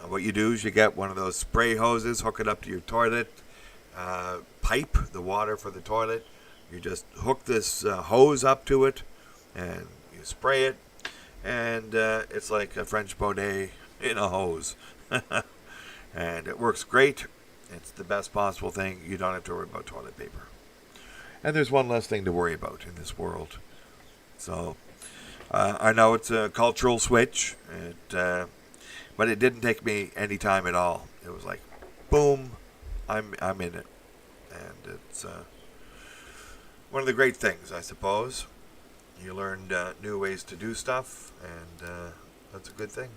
what you do is you get one of those spray hoses, hook it up to your toilet pipe, the water for the toilet. You just hook this hose up to it, and you spray it, and it's like a French Bonnet in a hose. And it works great. It's the best possible thing. You don't have to worry about toilet paper. And there's one less thing to worry about in this world. So I know it's a cultural switch, but it didn't take me any time at all. It was like, boom, I'm in it. And it's one of the great things, I suppose. You learned new ways to do stuff, and that's a good thing.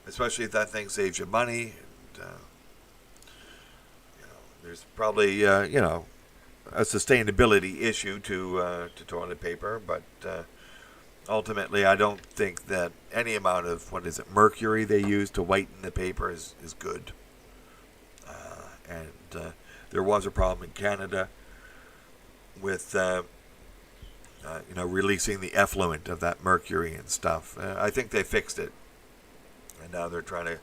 Especially if that thing saves you money. And, there's probably a sustainability issue to toilet paper, but ultimately I don't think that any amount of mercury they use to whiten the paper is good. And there was a problem in Canada with releasing the effluent of that mercury and stuff. I think they fixed it, and now they're trying to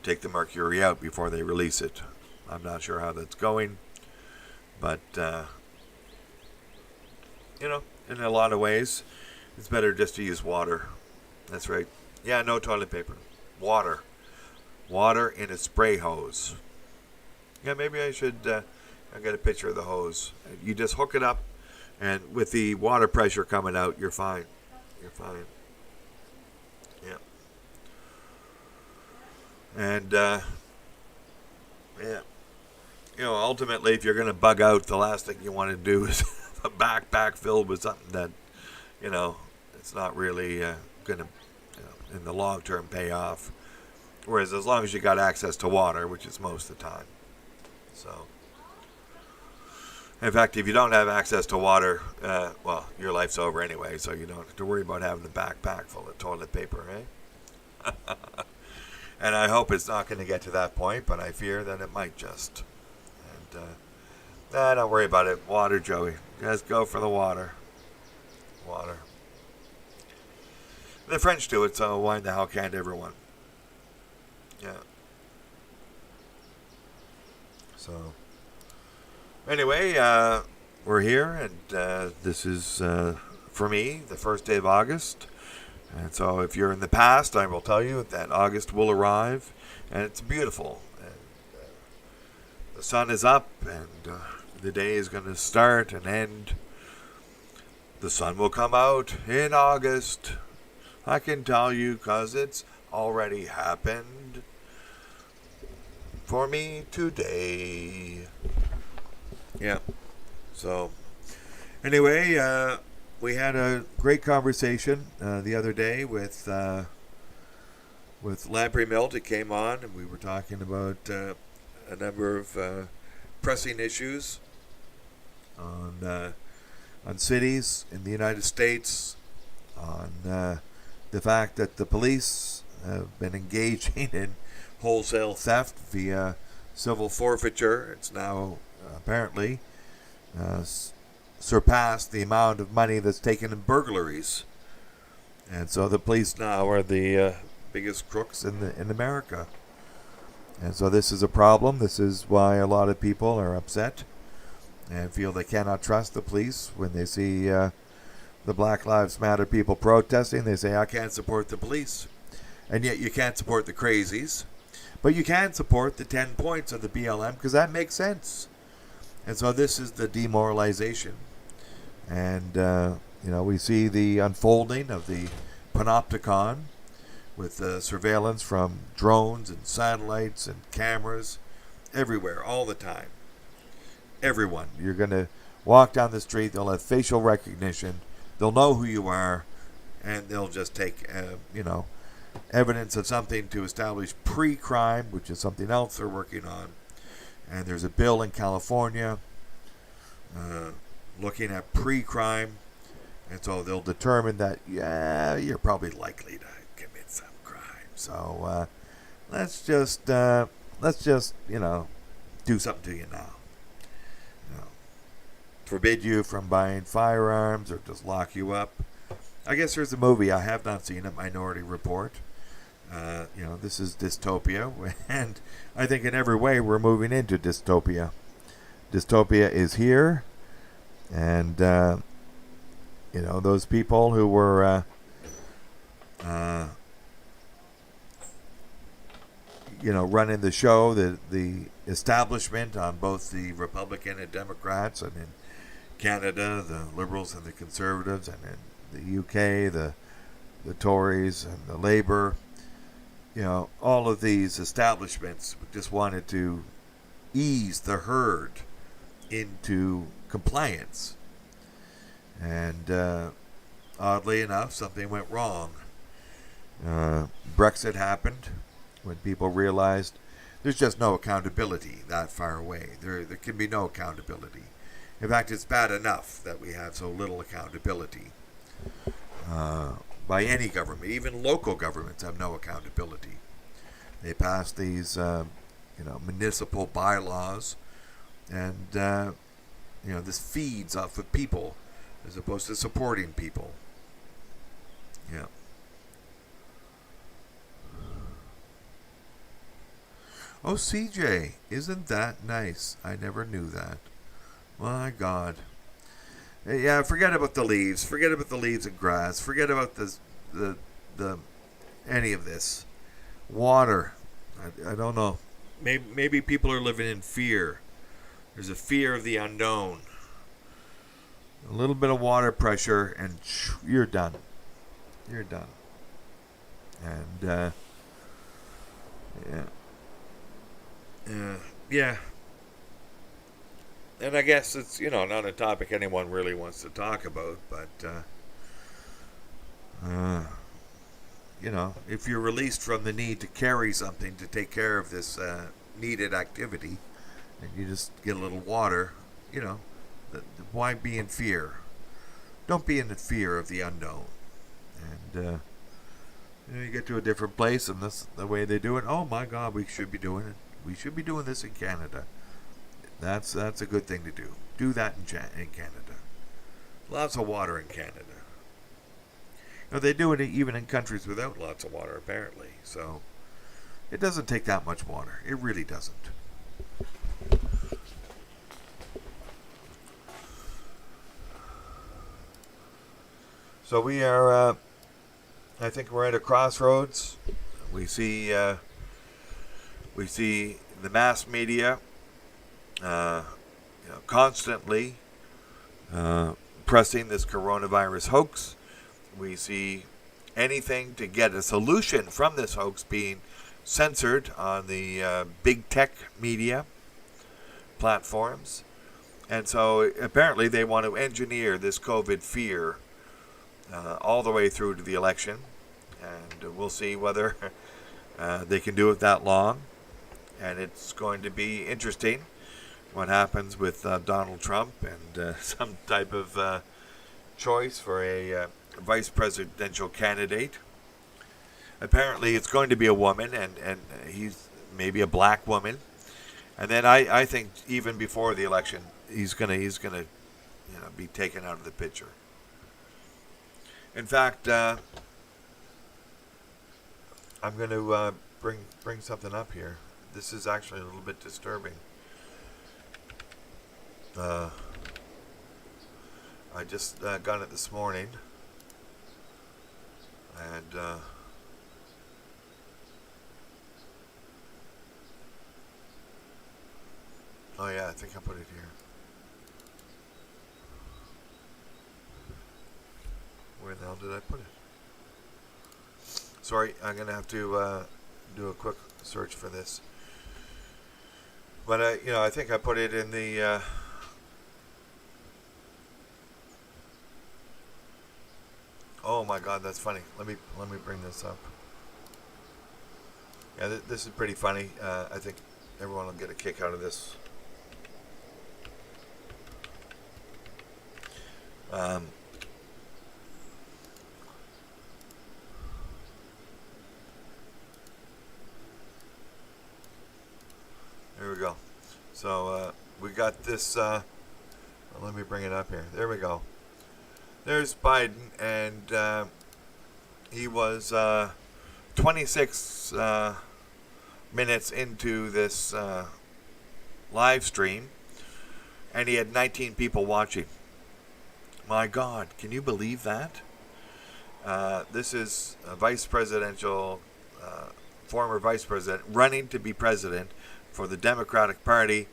take the mercury out before they release it. I'm not sure how that's going, but in a lot of ways it's better just to use water. That's right, Yeah, no toilet paper. Water. Water in a spray hose. Yeah, maybe I should. I got a picture of the hose. You just hook it up, and with the water pressure coming out, you're fine. You're fine. Yeah. And yeah, ultimately, if you're going to bug out, the last thing you want to do is a backpack filled with something that, it's not really going to, in the long term, pay off. Whereas as long as you got access to water, which is most of the time. So, in fact, if you don't have access to water, well, your life's over anyway, so you don't have to worry about having a backpack full of toilet paper, eh? And I hope it's not going to get to that point, but I fear that it might just. And, don't worry about it. Water, Joey. Just go for the water. Water. The French do it, so why the hell can't everyone? Yeah. So, anyway, we're here, and this is, for me, the first day of August. And so if you're in the past, I will tell you that August will arrive, and it's beautiful. And the sun is up, and the day is going to start and end. The sun will come out in August. I can tell you because it's already happened for me today. Yeah. So, anyway, we had a great conversation the other day with Lamprey Milt. It came on, and we were talking about a number of pressing issues on cities in the United States, on the fact that the police have been engaging in wholesale theft via civil forfeiture. It's now apparently surpassed the amount of money that's taken in burglaries, and so the police now are the biggest crooks in America. And so this is a problem. This is why a lot of people are upset and feel they cannot trust the police when they see the Black Lives Matter people protesting. They say, I can't support the police. And yet you can't support the crazies. But you can support the 10 points of the BLM because that makes sense. And so this is the demoralization. And, we see the unfolding of the panopticon with surveillance from drones and satellites and cameras everywhere, all the time. Everyone. You're going to walk down the street, they'll have facial recognition, they'll know who you are, and they'll just take, evidence of something to establish pre-crime, which is something else they're working on. And there's a bill in California looking at pre-crime, and so they'll determine that, you're probably likely to commit some crime. So let's just do something to you now. Forbid you from buying firearms or just lock you up. I guess there's a movie, I have not seen it, Minority Report. This is dystopia, and I think in every way we're moving into dystopia. Dystopia is here, and those people who were running the show, the establishment on both the Republican and Democrats, and in Canada, the Liberals and the Conservatives, and in the UK, the Tories and the Labour. All of these establishments just wanted to ease the herd into compliance. And oddly enough, something went wrong. Brexit happened when people realized there's just no accountability that far away. There can be no accountability. In fact, it's bad enough that we have so little accountability by any government. Even local governments have no accountability. They pass these, municipal bylaws, and this feeds off of people as opposed to supporting people. Yeah. Oh, CJ, isn't that nice? I never knew that. My God. Yeah, forget about the leaves. Forget about the leaves and grass. Forget about the any of this. Water. I don't know. Maybe people are living in fear. There's a fear of the unknown. A little bit of water pressure and you're done. You're done. And yeah. And I guess it's, not a topic anyone really wants to talk about, but if you're released from the need to carry something to take care of this needed activity, and you just get a little water, why be in fear? Don't be in the fear of the unknown. And you get to a different place, and that's the way they do it. Oh my God, we should be doing it. We should be doing this in Canada. That's a good thing to do. Do that in Canada. Lots of water in Canada. They do it even in countries without lots of water, apparently. So it doesn't take that much water. It really doesn't. So we are, I think we're at a crossroads. We see the mass media, constantly pressing this coronavirus hoax. We see anything to get a solution from this hoax being censored on the big tech media platforms. And so apparently they want to engineer this COVID fear all the way through to the election. And we'll see whether they can do it that long. And it's going to be interesting what happens with Donald Trump and some type of choice for a vice presidential candidate. Apparently it's going to be a woman, and he's maybe a black woman. And then I think even before the election, he's gonna be taken out of the picture. In fact, I'm going to bring something up here. This is actually a little bit disturbing. I just got it this morning, and oh yeah, I think I put it here. Where the hell did I put it? Sorry, I'm gonna have to do a quick search for this. But I think I put it in the. Oh my God, that's funny. Let me bring this up. Yeah, this is pretty funny. I think everyone will get a kick out of this. There we go. So we got this. Let me bring it up here. There we go. There's Biden, and he was 26 minutes into this live stream, and he had 19 people watching. My God, can you believe that? This is a former vice president running to be president for the Democratic Party,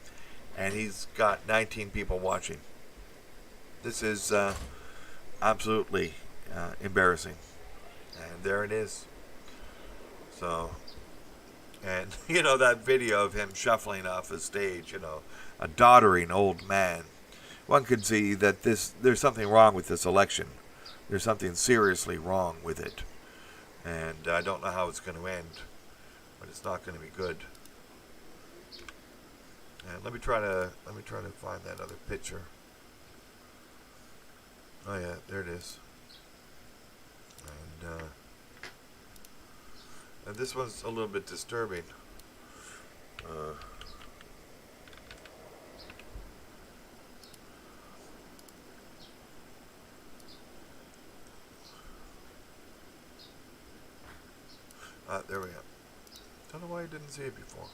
and he's got 19 people watching. This is absolutely embarrassing. And there it is. So, and that video of him shuffling off the stage, a doddering old man. One could see that there's something wrong with this election. There's something seriously wrong with it. And I don't know how it's going to end, but it's not going to be good. And let me try to find that other picture. Oh yeah, there it is. And this one's a little bit disturbing. There we go. Don't know why I didn't see it before.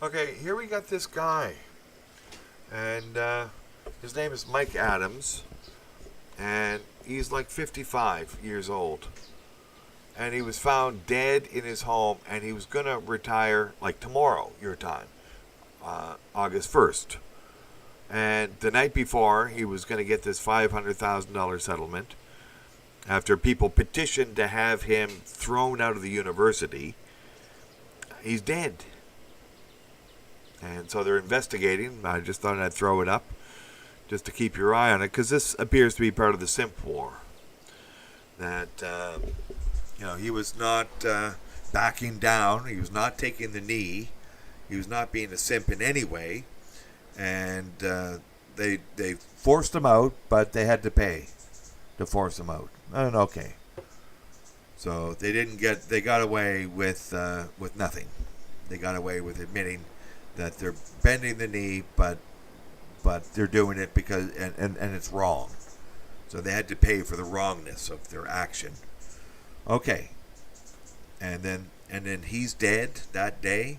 Okay, here we got this guy, and his name is Mike Adams, and he's like 55 years old, and he was found dead in his home, and he was going to retire like tomorrow, your time, August 1st. And the night before, he was going to get this $500,000 settlement after people petitioned to have him thrown out of the university. He's dead. And so they're investigating. I just thought I'd throw it up just to keep your eye on it, because this appears to be part of the simp war. That, he was not backing down. He was not taking the knee. He was not being a simp in any way. And they forced him out, but they had to pay to force him out. And okay. So they got away with nothing. They got away with admitting that they're bending the knee, but they're doing it because and it's wrong. So they had to pay for the wrongness of their action. Okay. And then he's dead that day.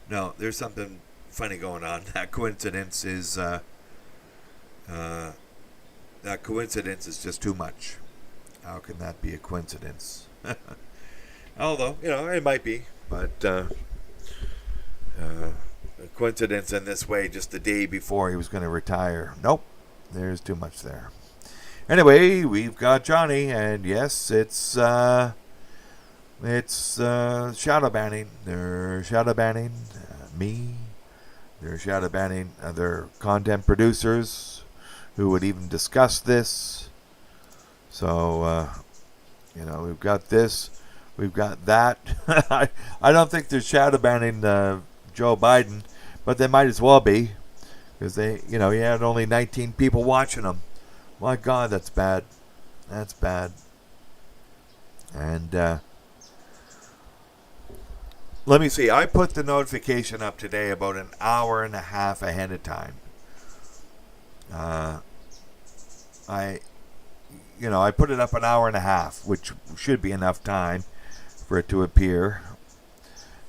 No, there's something funny going on. That coincidence is just too much. How can that be a coincidence? Although, it might be, but a coincidence in this way just the day before he was going to retire. Nope, there's too much there. Anyway, we've got Johnny, and yes, it's shadow banning. They're shadow banning me. They're shadow banning other content producers who would even discuss this. So, we've got this, we've got that. I don't think they're shadow banning Joe Biden, but they might as well be, because he had only 19 people watching him. My God, that's bad. That's bad. And let me see. I put the notification up today about an hour and a half ahead of time. I put it up an hour and a half, which should be enough time for it to appear.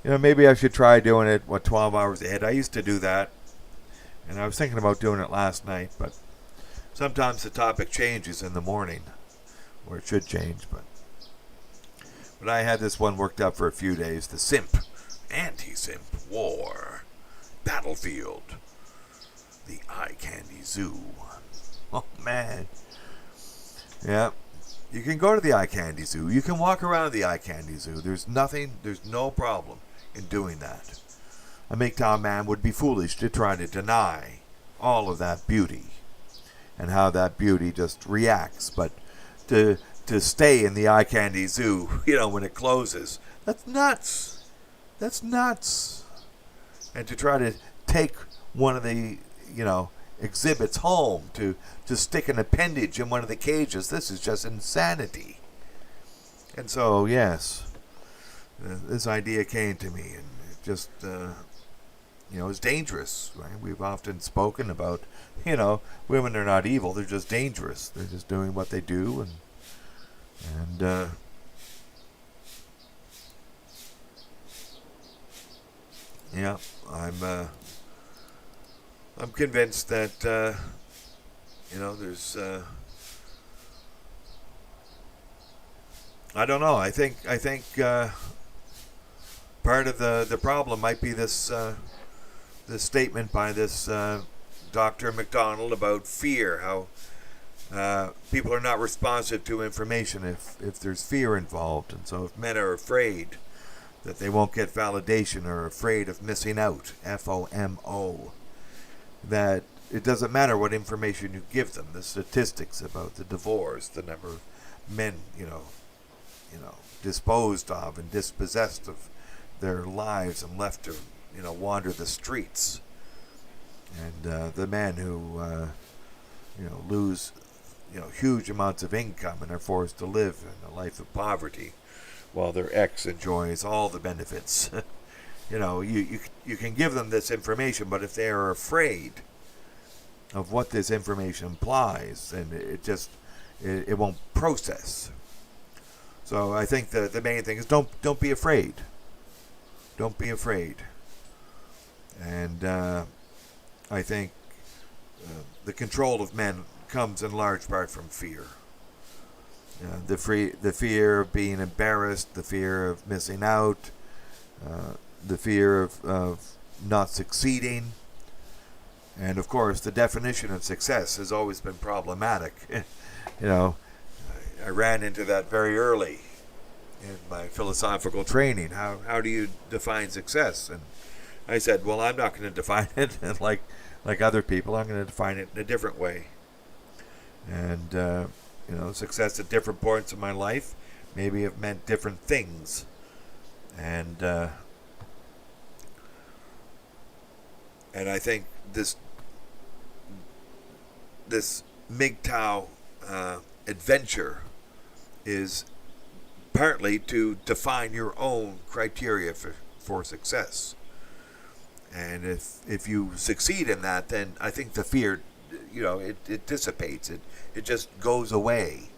Maybe I should try doing it, 12 hours ahead. I used to do that, and I was thinking about doing it last night, but sometimes the topic changes in the morning, or it should change, but I had this one worked up for a few days. The Simp, Anti-Simp War, Battlefield, the Eye Candy Zoo. Oh, man. Yeah. You can go to the Eye Candy Zoo. You can walk around the Eye Candy Zoo. There's no problem in doing that. A Mgtow man would be foolish to try to deny all of that beauty and how that beauty just reacts. But to stay in the Eye Candy Zoo, when it closes, that's nuts. That's nuts. And to try to take one of the, exhibits home to stick an appendage in one of the cages, this is just insanity. And so, yes, this idea came to me, and it just, it's dangerous, right? We've often spoken about, women are not evil, they're just dangerous. They're just doing what they do, and yeah, I'm convinced that there's I don't know. I think part of the problem might be this statement by this Dr. McDonald about fear, how people are not responsive to information if there's fear involved. And so if men are afraid that they won't get validation or afraid of missing out, FOMO, that it doesn't matter what information you give them, the statistics about the divorce, the number of men, disposed of and dispossessed of their lives and left to, wander the streets. And the men who, lose, huge amounts of income and are forced to live in a life of poverty while their ex enjoys all the benefits. You can give them this information, but if they are afraid of what this information implies, then it won't process. So I think the main thing is don't be afraid. Don't be afraid. And I think the control of men comes in large part from fear. The fear of being embarrassed, the fear of missing out, the fear of not succeeding, and of course the definition of success has always been problematic. You know, I ran into that very early in my philosophical training. How do you define success? And I said, well, I'm not going to define it, and like other people, I'm going to define it in a different way. And success at different points in my life maybe have meant different things. And I think this Mgtow adventure is partly to define your own criteria for success. And if you succeed in that, then I think the fear, it dissipates. It just goes away,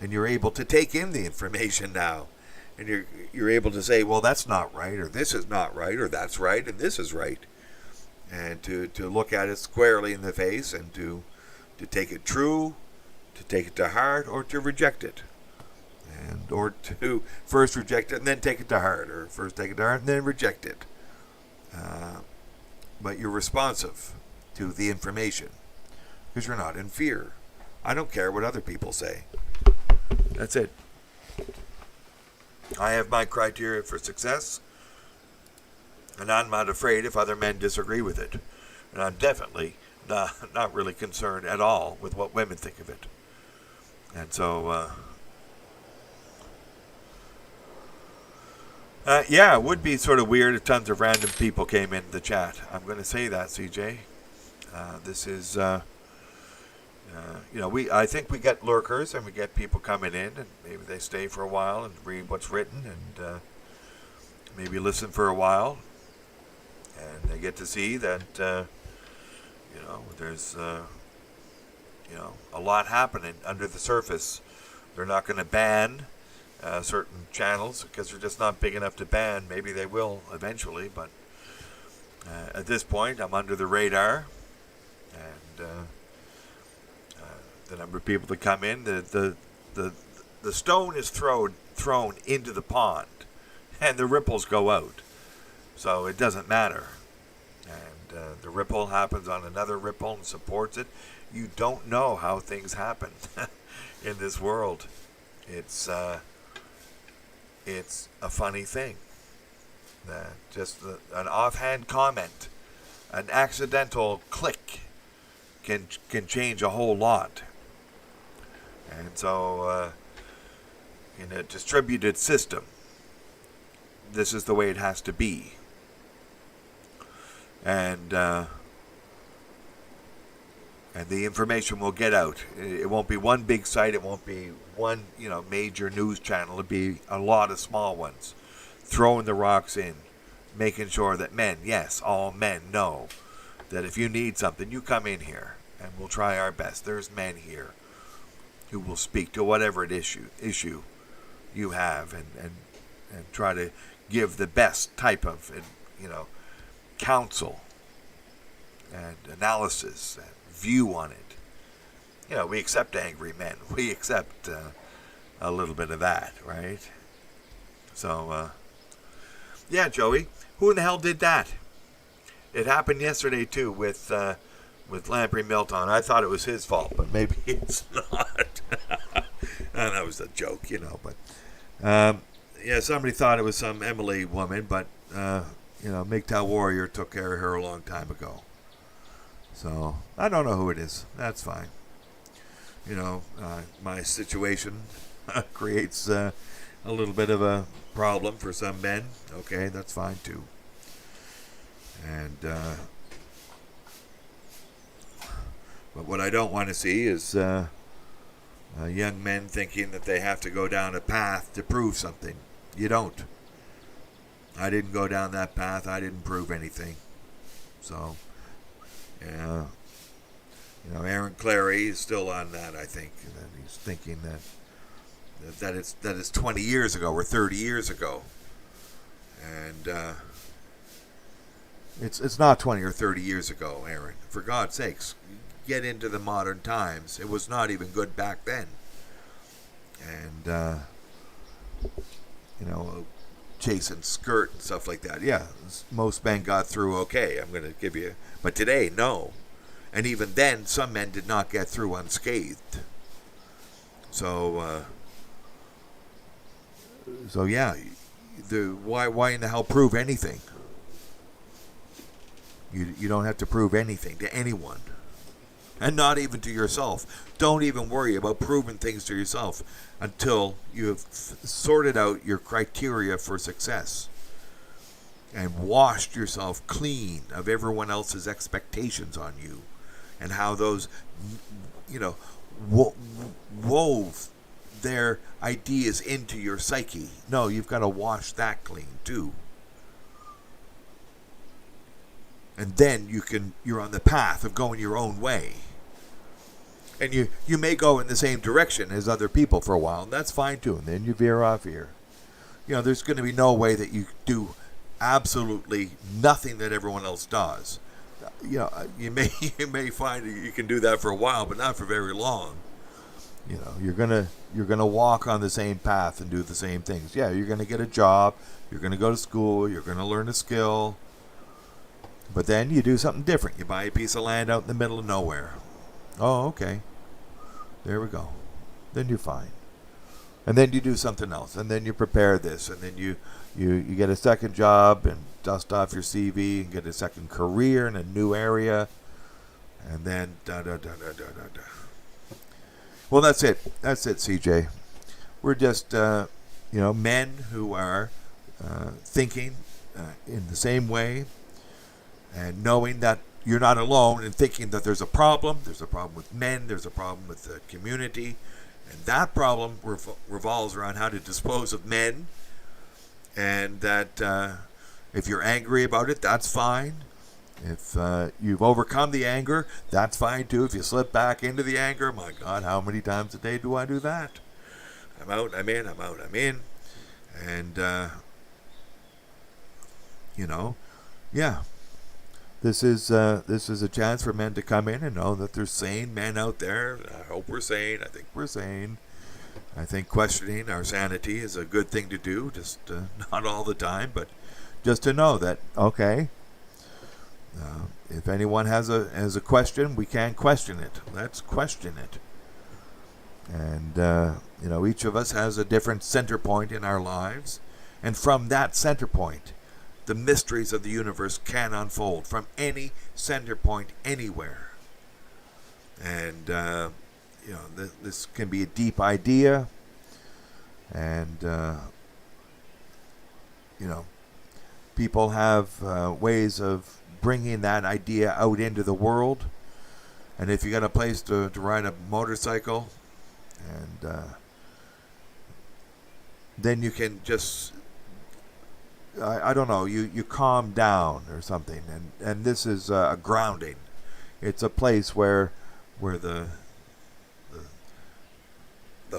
and you're able to take in the information now, and you're able to say, well, that's not right, or this is not right, or that's right, and this is right, and to look at it squarely in the face, and to take it true, to take it to heart, or to reject it, or to first reject it and then take it to heart, or first take it to heart and then reject it. But you're responsive to the information because you're not in fear. I don't care what other people say. That's it. I have my criteria for success, and I'm not afraid if other men disagree with it. And I'm definitely not really concerned at all with what women think of it. And so, it would be sort of weird if tons of random people came in the chat. I'm going to say that, CJ. This is, I think we get lurkers and we get people coming in, and maybe they stay for a while and read what's written, and maybe listen for a while, and they get to see that, there's, a lot happening under the surface. They're not going to ban certain channels because they're just not big enough to ban. Maybe they will eventually, but at this point, I'm under the radar, and the number of people that come in, the stone is thrown into the pond, and the ripples go out, so it doesn't matter. And the ripple happens on another ripple and supports it. You don't know how things happen in this world. It's a funny thing. Just an offhand comment, an accidental click can change a whole lot. And so in a distributed system, this is the way it has to be. And the information will get out. It won't be one big site. It won't be one, major news channel. It'll be a lot of small ones, throwing the rocks in, making sure that men, yes, all men know that if you need something, you come in here, and we'll try our best. There's men here who will speak to whatever issue you have, and try to give the best type of, counsel and analysis and view on it. We accept angry men. We accept a little bit of that, right? So, Joey, who in the hell did that? It happened yesterday too with Lamprey Milton. I thought it was his fault, but maybe it's not. And that was a joke, But somebody thought it was some Emily woman, but Mgtow Warrior took care of her a long time ago. So I don't know who it is. That's fine. My situation creates a little bit of a problem for some men. Okay, that's fine too. And but what I don't want to see is young men thinking that they have to go down a path to prove something. You don't. I didn't go down that path. I didn't prove anything. So, Aaron Clary is still on that, I think. And he's thinking that it's 20 years ago or 30 years ago. And it's not 20 or 30 years ago, Aaron. For God's sakes, get into the modern times. It was not even good back then. and you know, chasing skirt and stuff like that. Yeah, most men got through okay. I'm going to give you, but today, no. And even then, some men did not get through unscathed. So, so yeah, why in the hell prove anything? You don't have to prove anything to anyone, and not even to yourself. Don't even worry about proving things to yourself until you have sorted out your criteria for success and washed yourself clean of everyone else's expectations on you and how those, you know, wove their ideas into your psyche. No, you've got to wash that clean too. And then you're on the path of going your own way. And you may go in the same direction as other people for a while, and that's fine too. And then you veer off here. You know, there's going to be no way that you do absolutely nothing that everyone else does. You know, you may find that you can do that for a while, but not for very long. You know, you're gonna walk on the same path and do the same things. Yeah, you're gonna get a job, you're gonna go to school, you're gonna learn a skill, but then you do something different. You buy a piece of land out in the middle of nowhere. Oh, okay. There we go. Then you're fine. And then you do something else, and then you prepare this, and then you get a second job and dust off your CV and get a second career in a new area, and then da. Well, that's it. That's it, CJ. We're just, men who are thinking in the same way and knowing that you're not alone and thinking that there's a problem. There's a problem with men. There's a problem with the community. And that problem revolves around how to dispose of men. And that if you're angry about it, that's fine. If you've overcome the anger, that's fine too. If you slip back into the anger, my God, how many times a day do I do that? I'm out, I'm in, I'm out, I'm in. And, yeah. This is a chance for men to come in and know that there's sane men out there. I hope we're sane. I think we're sane. I think questioning our sanity is a good thing to do. Just not all the time, but just to know that, okay, if anyone has a question, we can question it. Let's question it. And, each of us has a different center point in our lives. And from that center point, the mysteries of the universe can unfold from any center point anywhere. And, this can be a deep idea. And, people have ways of bringing that idea out into the world. And if you got a place to ride a motorcycle, and then you can just, I don't know, you calm down or something. And this is a grounding. It's a place where the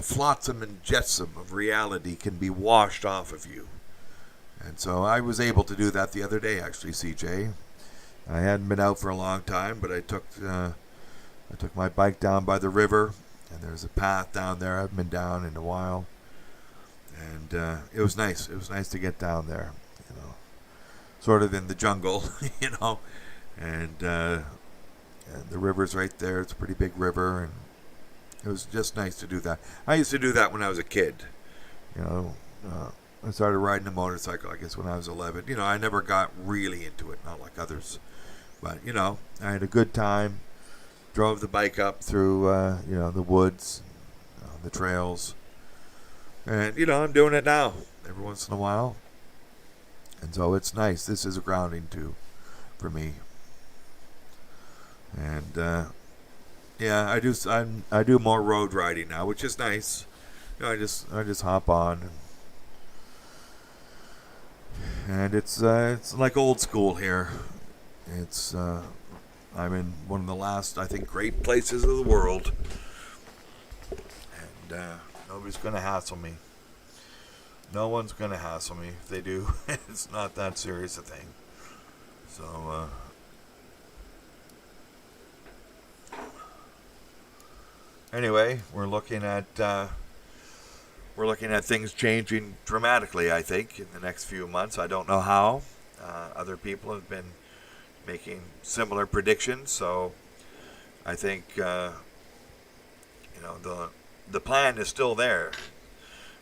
flotsam and jetsam of reality can be washed off of you. And so I was able to do that the other day, actually, CJ. I hadn't been out for a long time, but I took my bike down by the river, and there's a path down there. I haven't been down in a while, and it was nice. It was nice to get down there, sort of in the jungle, and the river's right there. It's a pretty big river, and it was just nice to do that. I used to do that when I was a kid, I started riding a motorcycle, I guess, when I was 11. I never got really into it, not like others. But, I had a good time. Drove the bike up through, the woods, the trails. And, I'm doing it now every once in a while. And so it's nice. This is a grounding, too, for me. And, I do more road riding now, which is nice. I just hop on. And it's like old school here. I'm in one of the last, I think, great places of the world. And nobody's going to hassle me. No one's going to hassle me. If they do, it's not that serious a thing. So, anyway, we're looking at we're looking at things changing dramatically, I think, in the next few months. I don't know how. Other people have been making similar predictions, so I think the plan is still there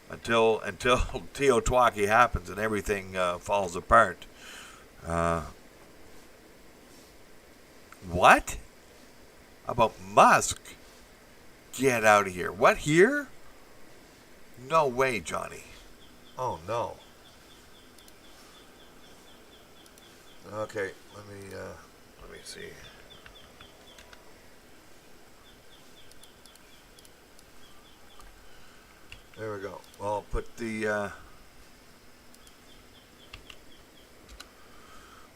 until Teotwaki happens and everything falls apart. What? About Musk? Get out of here. What, here? No way, Johnny. Oh, no. Okay, let me see. There we go. Well, I'll put the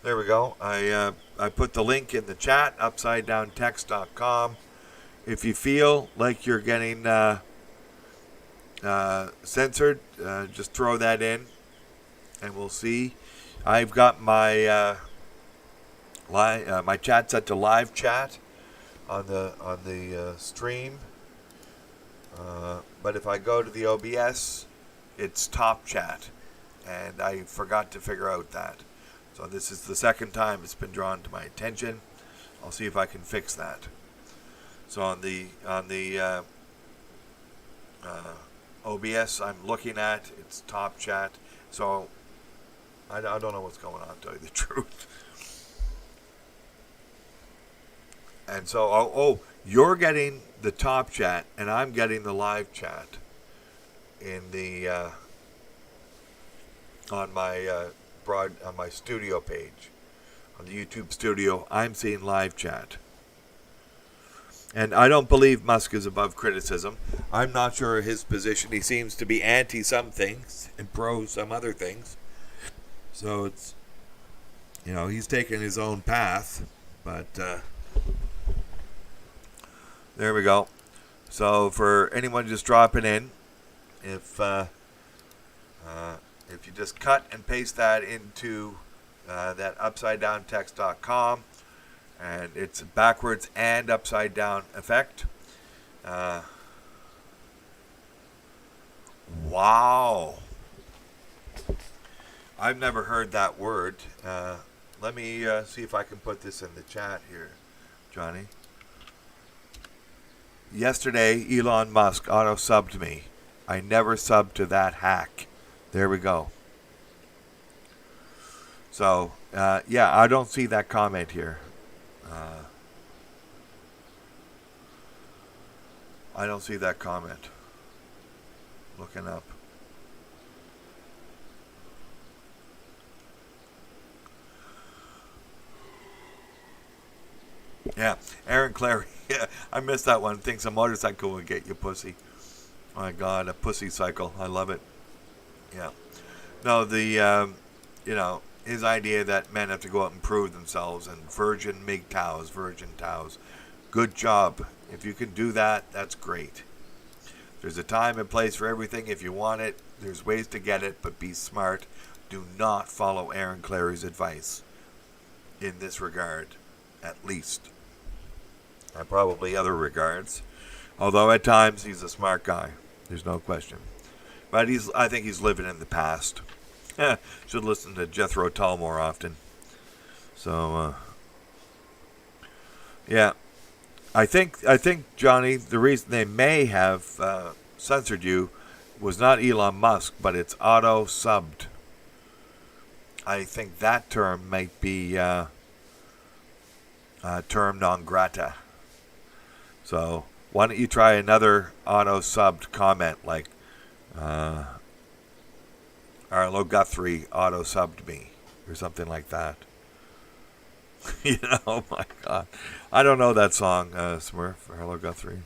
there we go. I put the link in the chat, upsidedowntext.com. If you feel like you're getting censored, just throw that in, and we'll see. I've got my my chat set to live chat on the stream, but if I go to the OBS, it's top chat, and I forgot to figure out that. So this is the second time it's been drawn to my attention. I'll see if I can fix that. So on the OBS I'm looking at, it's top chat. So I don't know what's going on, to tell you the truth. And so, you're getting the top chat, and I'm getting the live chat in the on my studio page, on the YouTube studio. I'm seeing live chat. And I don't believe Musk is above criticism. I'm not sure his position. He seems to be anti some things and pro some other things. So it's, he's taken his own path. But there we go. So for anyone just dropping in, if you just cut and paste that into that upsidedowntext.com, and it's backwards and upside down effect. Wow. I've never heard that word. Let me see if I can put this in the chat here, Johnny. Yesterday, Elon Musk auto-subbed me. I never subbed to that hack. There we go. So, I don't see that comment here. I don't see that comment. Looking up. Yeah, Aaron Clary. Yeah, I missed that one. Thinks a motorcycle will get you, pussy. My God, a pussy cycle. I love it. Yeah. No, his idea that men have to go out and prove themselves, and virgin Mgtows. Good job. If you can do that, that's great. There's a time and place for everything. If you want it, there's ways to get it, but be smart. Do not follow Aaron Clary's advice in this regard, at least. And probably other regards. Although at times he's a smart guy. There's no question. But I think he's living in the past. Should listen to Jethro Tull more often. So, yeah. I think, Johnny, the reason they may have censored you was not Elon Musk, but it's auto-subbed. I think that term might be term non grata. So why don't you try another auto-subbed comment like Arlo Guthrie auto-subbed me or something like that. Oh my God. I don't know that song, Smurf, Arlo Guthrie.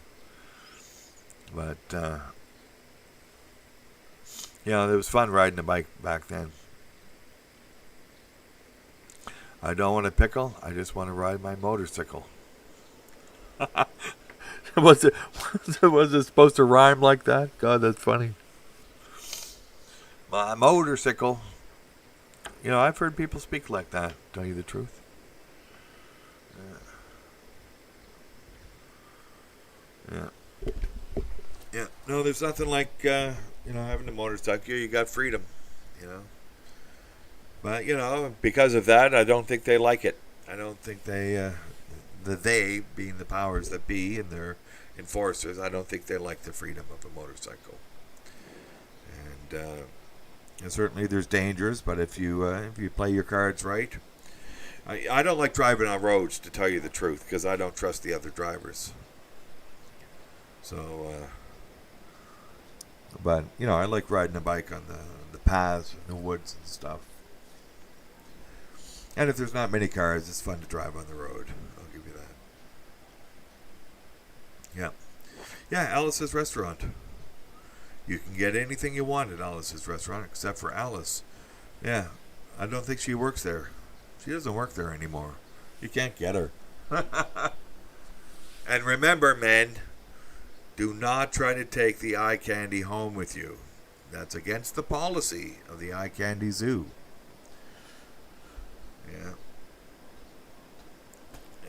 But, it was fun riding a bike back then. I don't want to pickle. I just want to ride my motorcycle. was it supposed to rhyme like that? God, that's funny. My motorcycle. I've heard people speak like that. Tell you the truth. Yeah. No, there's nothing like having a motorcycle, you got freedom, you know. But, because of that, I don't think they like it. I don't think the they being the powers that be and their enforcers, I don't think they like the freedom of a motorcycle. And certainly there's dangers, but if you play your cards right, I don't like driving on roads, to tell you the truth, because I don't trust the other drivers. So, but I like riding a bike on the paths and the woods and stuff. And if there's not many cars, it's fun to drive on the road. I'll give you that. Yeah, Alice's restaurant. You can get anything you want at Alice's restaurant except for Alice. Yeah, I don't think she works there. She doesn't work there anymore. You can't get her. And remember, men, do not try to take the eye candy home with you. That's against the policy of the eye candy zoo. Yeah.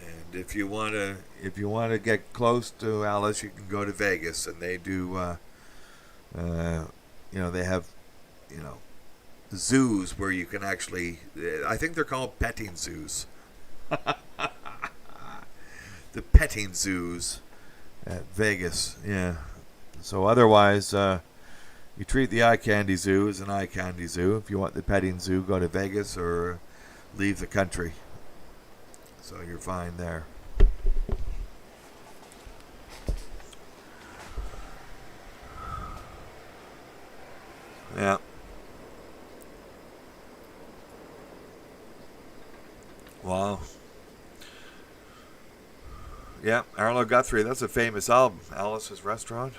And if you want to get close to Alice, you can go to Vegas, and they do they have zoos where you can actually, I think they're called petting zoos. The petting zoos at Vegas. Yeah. So otherwise, you treat the eye candy zoo as an eye candy zoo. If you want the petting zoo, go to Vegas or leave the country. So you're fine there. Yeah. Wow. Yeah, Arlo Guthrie. That's a famous album. Alice's Restaurant.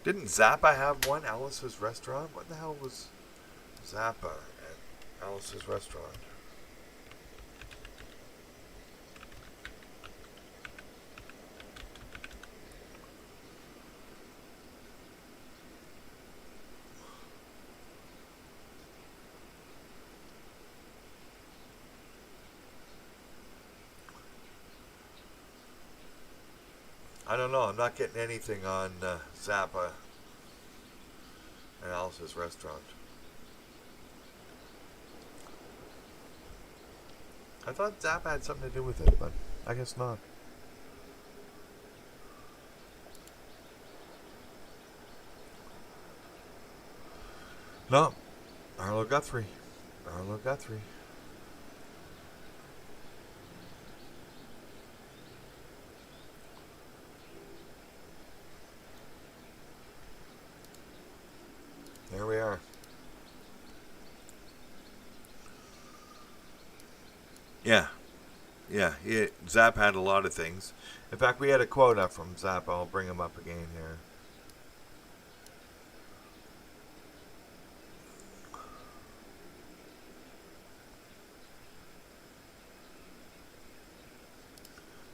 Didn't Zappa have one? Alice's Restaurant? What the hell was Zappa at Alice's Restaurant? I don't know. I'm not getting anything on Zappa and Alice's Restaurant. I thought Zappa had something to do with it, but I guess not. No. Arlo Guthrie. Arlo Guthrie. There we are. Yeah. Yeah. Zapp had a lot of things. In fact, we had a quote up from Zapp. I'll bring him up again here.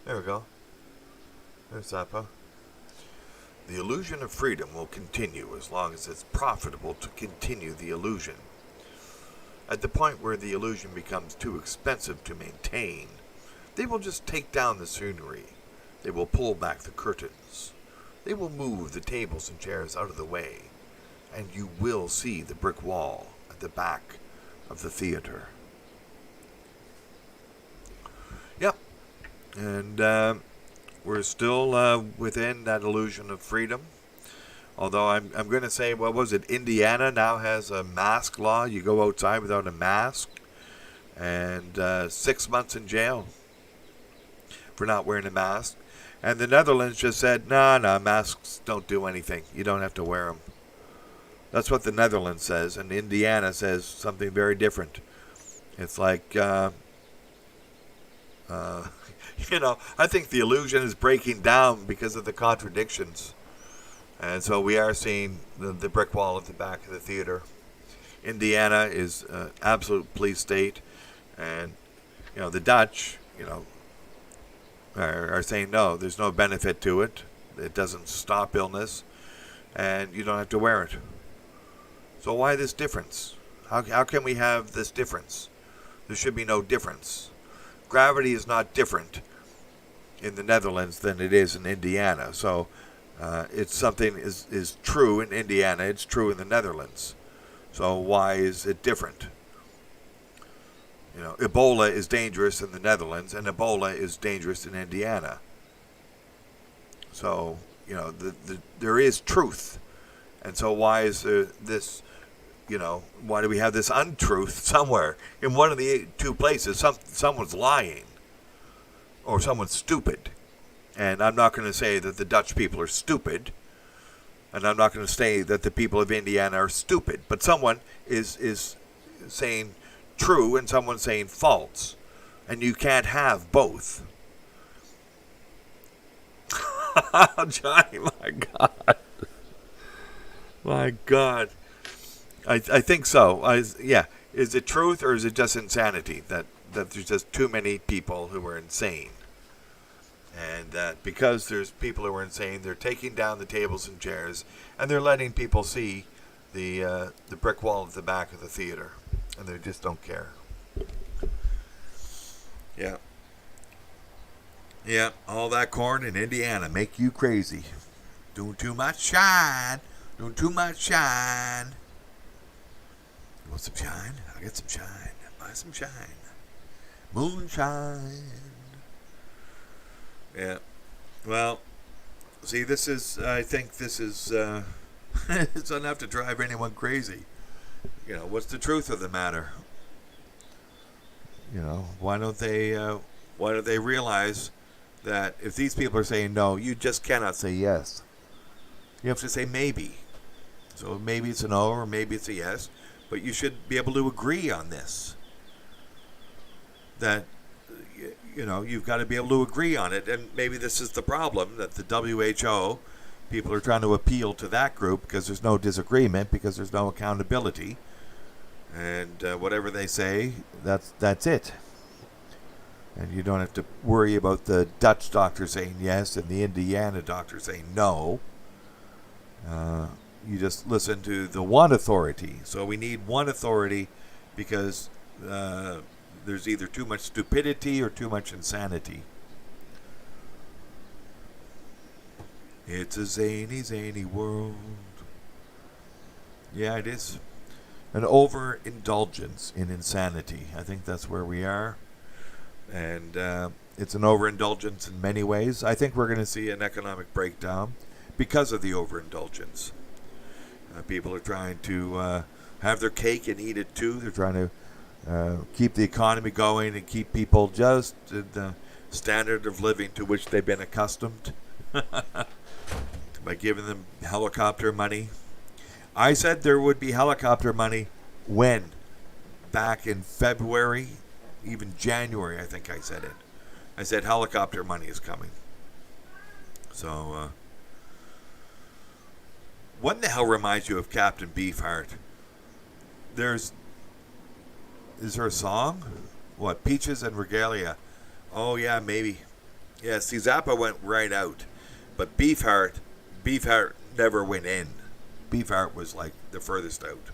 There we go. There's Zappa. The illusion of freedom will continue as long as it's profitable to continue the illusion. At the point where the illusion becomes too expensive to maintain, they will just take down the scenery. They will pull back the curtains. They will move the tables and chairs out of the way, and you will see the brick wall at the back of the theater. Yep. And we're still within that illusion of freedom. Although I'm going to say, what was it? Indiana now has a mask law. You go outside without a mask, and 6 months in jail for not wearing a mask. And the Netherlands just said, no, masks don't do anything. You don't have to wear them. That's what the Netherlands says, and Indiana says something very different. It's like, I think the illusion is breaking down because of the contradictions. And so we are seeing the brick wall at the back of the theater. Indiana is an absolute police state. And, the Dutch, are saying, no, there's no benefit to it. It doesn't stop illness. And you don't have to wear it. So why this difference? How can we have this difference? There should be no difference. Gravity is not different in the Netherlands than it is in Indiana. So It's something is true in Indiana. It's true in the Netherlands. So why is it different? Ebola is dangerous in the Netherlands, and Ebola is dangerous in Indiana. So, there is truth. And so why is there this, why do we have this untruth somewhere? In one of the two places, someone's lying or someone's stupid. And I'm not going to say that the Dutch people are stupid. And I'm not going to say that the people of Indiana are stupid. But someone is saying true and someone's saying false. And you can't have both. Johnny, my God. My God. I think so. Is it truth or is it just insanity that there's just too many people who are insane? And that because there's people who are insane, they're taking down the tables and chairs, and they're letting people see the brick wall at the back of the theater, and they just don't care. Yeah. Yeah, all that corn in Indiana make you crazy. Doing too much shine. Doing too much shine. You want some shine? I'll get some shine. Buy some shine. Moonshine. Yeah. Well, see, I think this is, it's enough to drive anyone crazy. What's the truth of the matter? Why don't they realize that if these people are saying no, you just cannot say yes. You have to say maybe. So maybe it's a no or maybe it's a yes, but you should be able to agree on this. That you've got to be able to agree on it. And maybe this is the problem, that the WHO, people are trying to appeal to that group because there's no disagreement, because there's no accountability. And whatever they say, that's it. And you don't have to worry about the Dutch doctor saying yes and the Indiana doctor saying no. You just listen to the one authority. So we need one authority because there's either too much stupidity or too much insanity. It's a zany, zany world. Yeah, it is. An overindulgence in insanity. I think that's where we are. And it's an overindulgence in many ways. I think we're going to see an economic breakdown because of the overindulgence. People are trying to have their cake and eat it too. They're trying to keep the economy going and keep people just in the standard of living to which they've been accustomed by giving them helicopter money. I said there would be helicopter money when? Back in February, even January, I think I said it. I said helicopter money is coming. So, what in the hell reminds you of Captain Beefheart? Is there a song? What, Peaches and Regalia? Oh, yeah, maybe. Yeah, see, Zappa went right out. But Beefheart never went in. Beefheart was like the furthest out.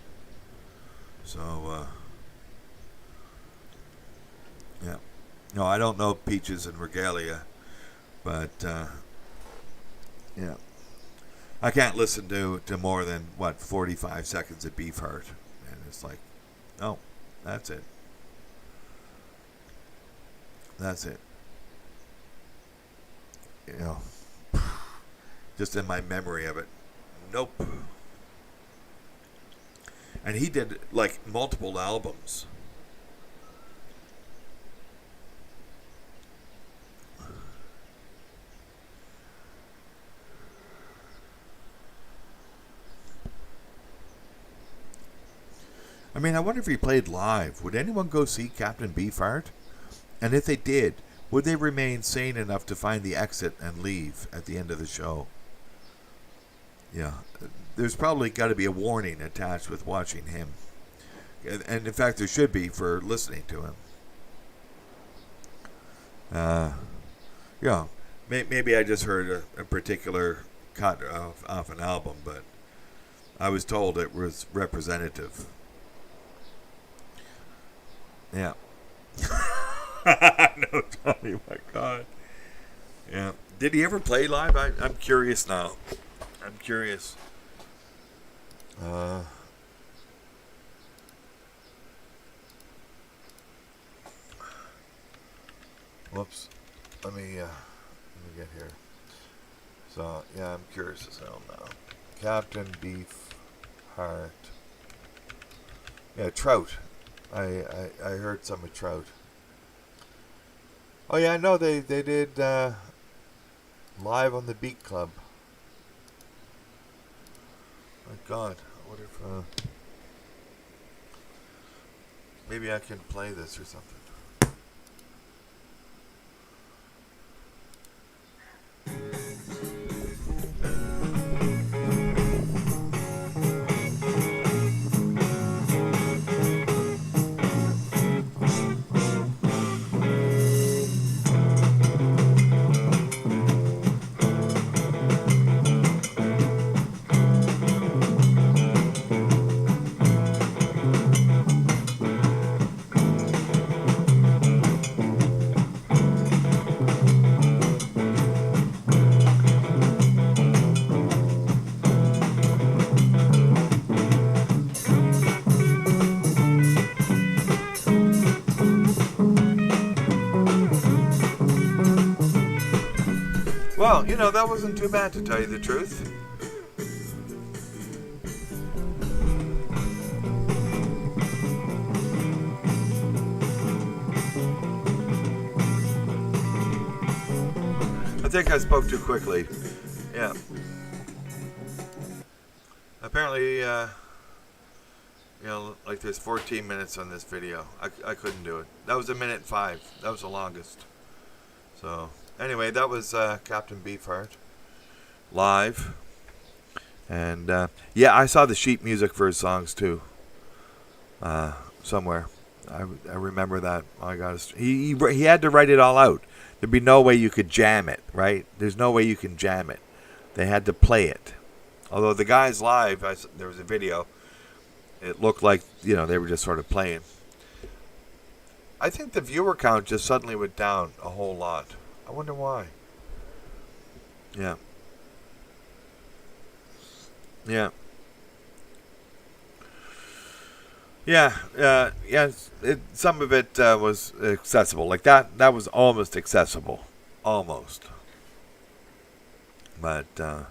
So, yeah. No, I don't know Peaches and Regalia. But, yeah. I can't listen to more than, 45 seconds of Beefheart. And it's like, oh, that's it. That's it. Just in my memory of it. Nope. And he did, multiple albums. I mean, I wonder if he played live. Would anyone go see Captain Beefheart? And if they did, would they remain sane enough to find the exit and leave at the end of the show? Yeah. There's probably got to be a warning attached with watching him. And in fact, there should be for listening to him. Yeah. Maybe I just heard a particular cut off an album, but I was told it was representative. Yeah. No, Johnny, my God. Yeah. Did he ever play live? I'm curious now. I'm curious. Whoops. Let me get here. So yeah, I'm curious as hell now. Captain Beefheart. Yeah, Trout. I heard some of Trout. Oh yeah, no, they did live on the Beat Club. My God, what if maybe I can play this or something. Well, that wasn't too bad, to tell you the truth. I think I spoke too quickly. Yeah. Apparently, like there's 14 minutes on this video. I couldn't do it. That was 1:05. That was the longest. So... Anyway, that was Captain Beefheart live, and yeah, I saw the sheet music for his songs too. Somewhere, I remember that. I got he had to write it all out. There'd be no way you could jam it, right? There's no way you can jam it. They had to play it. Although the guys live, there was a video. It looked like they were just sort of playing. I think the viewer count just suddenly went down a whole lot. I wonder why. Yeah. Yeah. Yeah. Yeah. Some of it was accessible. Like that was almost accessible. Almost. But, yeah.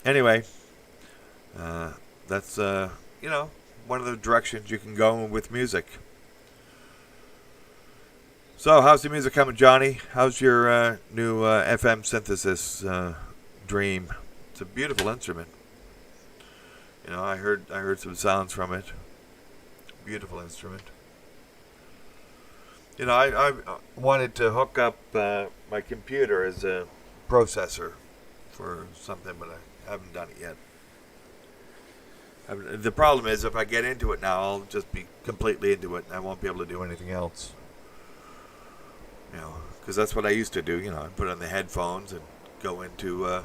Anyway, that's, one of the directions you can go with music. So, how's the music coming, Johnny? How's your new FM synthesis dream? It's a beautiful instrument. I heard some sounds from it. Beautiful instrument. I wanted to hook up my computer as a processor for something, but I haven't done it yet. The problem is, if I get into it now, I'll just be completely into it, and I won't be able to do anything else. Because that's what I used to do. I'd put on the headphones and go into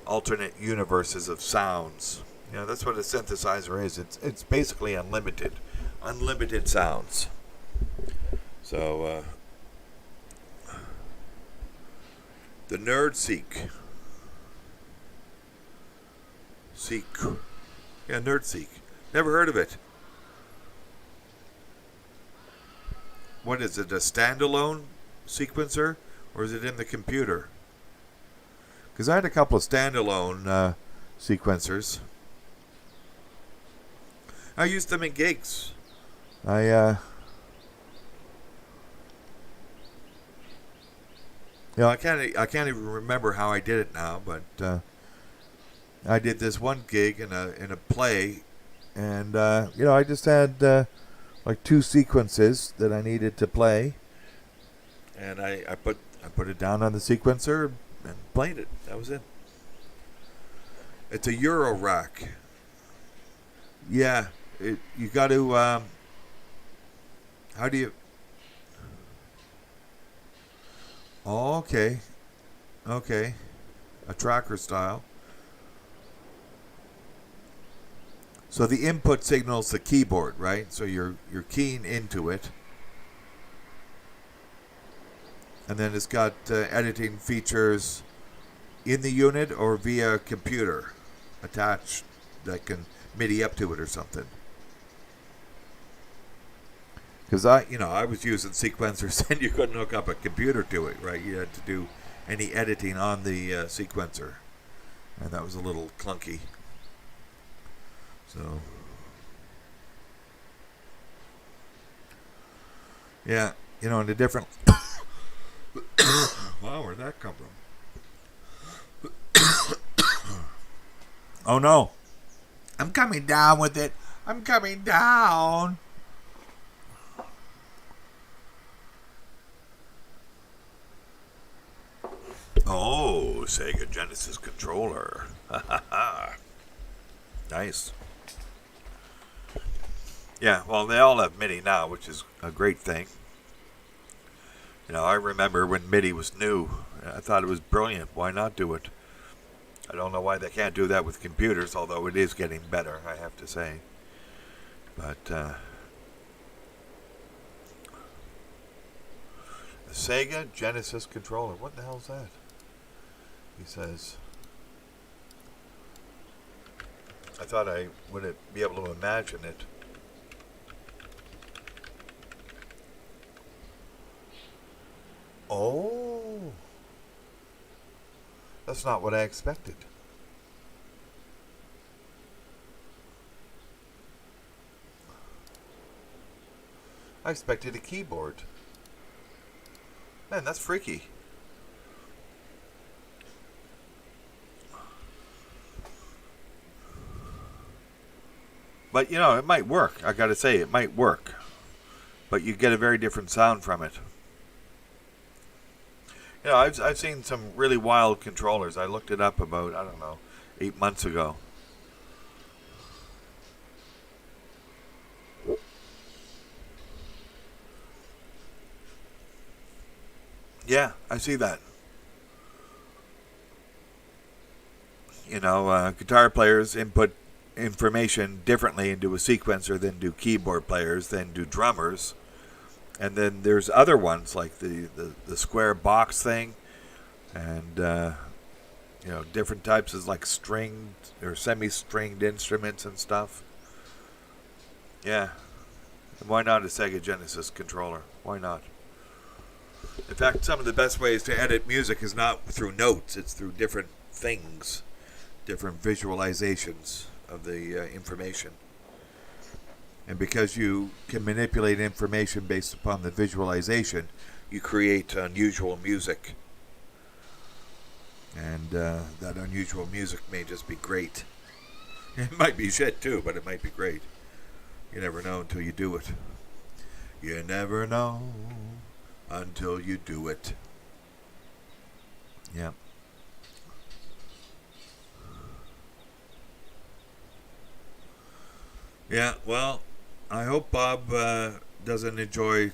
alternate universes of sounds. That's what a synthesizer is. It's basically unlimited sounds. So, the Nerd Seek. Yeah, Nerd Seek. Never heard of it. What is it, a standalone sequencer, or is it in the computer? Because I had a couple of standalone sequencers. I used them in gigs. I can't even remember how I did it now, but I did this one gig in a play, and I just had like two sequences that I needed to play, and I put it down on the sequencer and played it. That was it. It's a Euro rack. Yeah, you got to. How do you? Oh, okay. A tracker style. So the input signal's the keyboard, right? So you're keying into it. And then it's got editing features in the unit or via computer attached that can MIDI up to it or something. Because I was using sequencers and you couldn't hook up a computer to it, right? You had to do any editing on the sequencer, and that was a little clunky. So, yeah, in a different. Wow, where'd that come from? Oh no, I'm coming down with it. I'm coming down. Oh, Sega Genesis controller. Nice. Yeah, well, they all have MIDI now, which is a great thing. I remember when MIDI was new, I thought it was brilliant. Why not do it? I don't know why they can't do that with computers, although it is getting better, I have to say. But, a Sega Genesis controller. What the hell is that? He says, I thought I would be able to imagine it. Oh, that's not what I expected. I expected a keyboard. Man, that's freaky. But, it might work. I gotta say, it might work. But you get a very different sound from it. I've seen some really wild controllers. I looked it up about, 8 months ago. Yeah, I see that. Guitar players input information differently into a sequencer than do keyboard players, than do drummers. And then there's other ones like the square box thing, and different types of like stringed or semi-stringed instruments and stuff. Yeah, and why not a Sega Genesis controller? Why not? In fact, some of the best ways to edit music is not through notes; it's through different things, different visualizations of the information. And because you can manipulate information based upon the visualization, you create unusual music. And that unusual music may just be great. It might be shit too, but it might be great. You never know until you do it. You never know until you do it. Yeah. Yeah, well, I hope Bob doesn't enjoy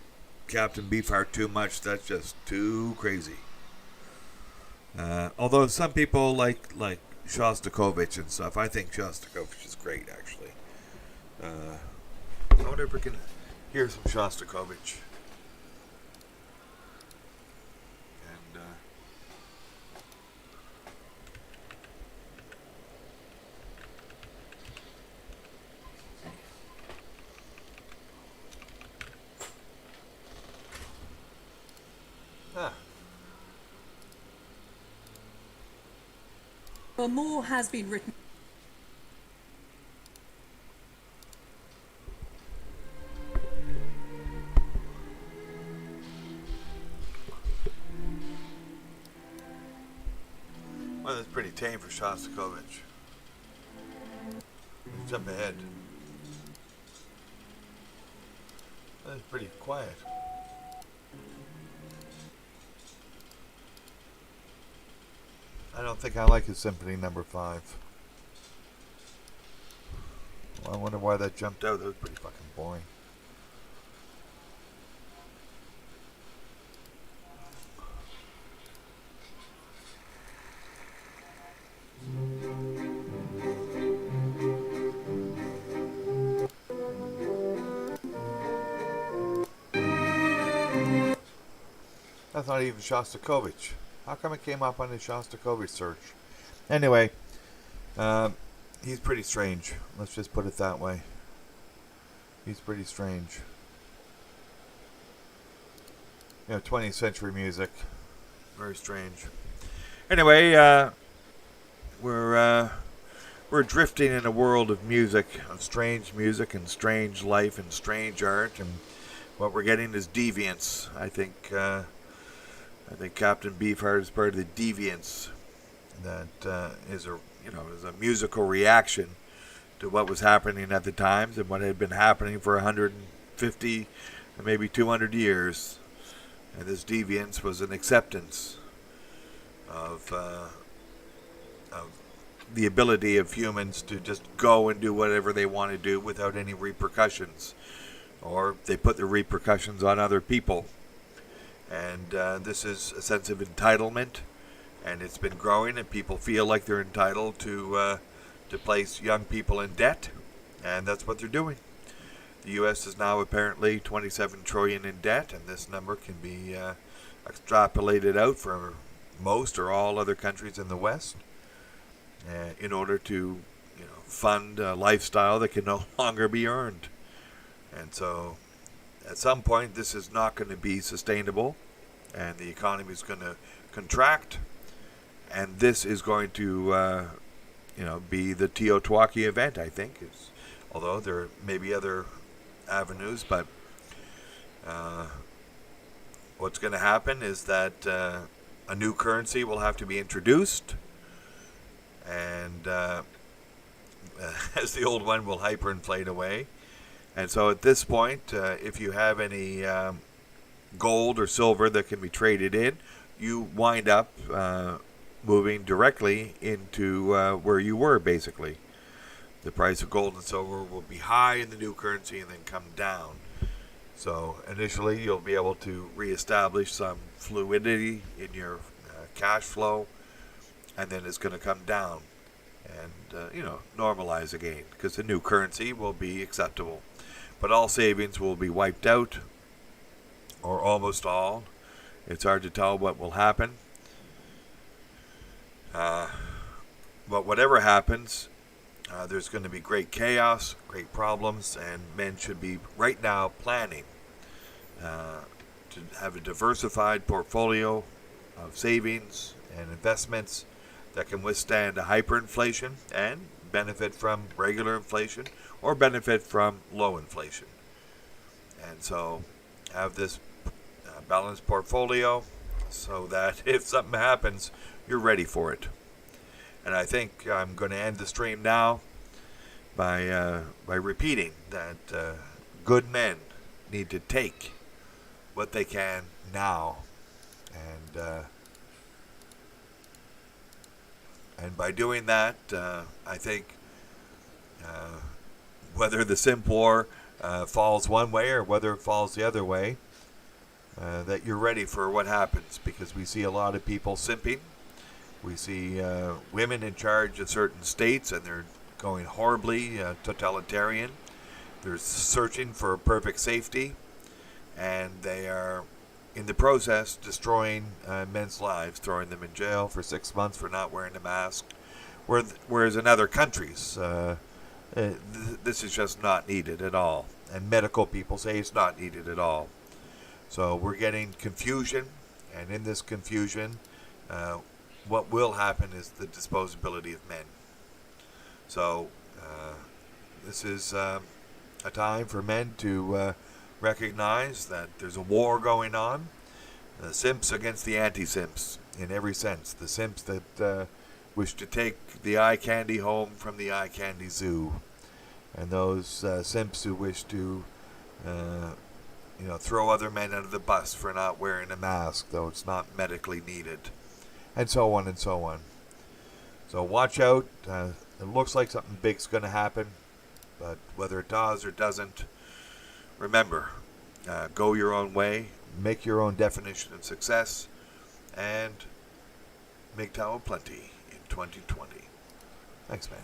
Captain Beefheart too much. That's just too crazy. Although some people like Shostakovich and stuff. I think Shostakovich is great, actually. I wonder if we can hear some Shostakovich. And Well, more has been written. well, that's pretty tame for Shostakovich. Jump ahead. That's pretty quiet. I don't think I like his Symphony Number 5. Well, I wonder why that jumped out. That was pretty fucking boring. I not even Shostakovich. How come it came up on the Shostakovich search? Anyway, he's pretty strange. Let's just put it that way. He's pretty strange. 20th century music. Very strange. Anyway, we're drifting in a world of music, of strange music and strange life and strange art, and what we're getting is deviance. I think Captain Beefheart is part of the deviance that is a musical reaction to what was happening at the times and what had been happening for 150 or maybe 200 years. And this deviance was an acceptance of the ability of humans to just go and do whatever they want to do without any repercussions, or they put the repercussions on other people. And this is a sense of entitlement, and it's been growing, and people feel like they're entitled to place young people in debt, and that's what they're doing. The U.S. is now apparently $27 trillion in debt, and this number can be extrapolated out for most or all other countries in the West in order to fund a lifestyle that can no longer be earned. And so at some point this is not going to be sustainable, and the economy is going to contract, and this is going to be the Teotihuacan event, I think. Although there may be other avenues, but what's going to happen is that a new currency will have to be introduced, and as the old one will hyperinflate away. And so at this point, if you have any gold or silver that can be traded in, you wind up moving directly into where you were, basically. The price of gold and silver will be high in the new currency and then come down. So initially you'll be able to reestablish some fluidity in your cash flow, and then it's going to come down and normalize again, because the new currency will be acceptable. But all savings will be wiped out, or almost all. It's hard to tell what will happen. But whatever happens, there's going to be great chaos, great problems, and men should be right now planning to have a diversified portfolio of savings and investments that can withstand a hyperinflation and benefit from regular inflation or benefit from low inflation. And so have this balanced portfolio so that if something happens, you're ready for it. And I think I'm going to end the stream now by repeating that good men need to take what they can now, and by doing that, I think whether the simp war falls one way or whether it falls the other way, that you're ready for what happens, because we see a lot of people simping. We see women in charge of certain states, and they're going horribly totalitarian. They're searching for perfect safety, and they are, in the process, destroying men's lives, throwing them in jail for 6 months for not wearing a mask. Whereas in other countries, this is just not needed at all. And medical people say it's not needed at all. So we're getting confusion, and in this confusion, what will happen is the disposability of men. So this is a time for men to recognize that there's a war going on. The simps against the anti-simps in every sense. The simps that wish to take the eye candy home from the eye candy zoo, and those simps who wish to throw other men under the bus for not wearing a mask, though it's not medically needed, and so on and so on. So watch out. It looks like something big's going to happen, but whether it does or doesn't, remember, go your own way, make your own definition of success, and Mgtow plenty in 2020. Thanks, man.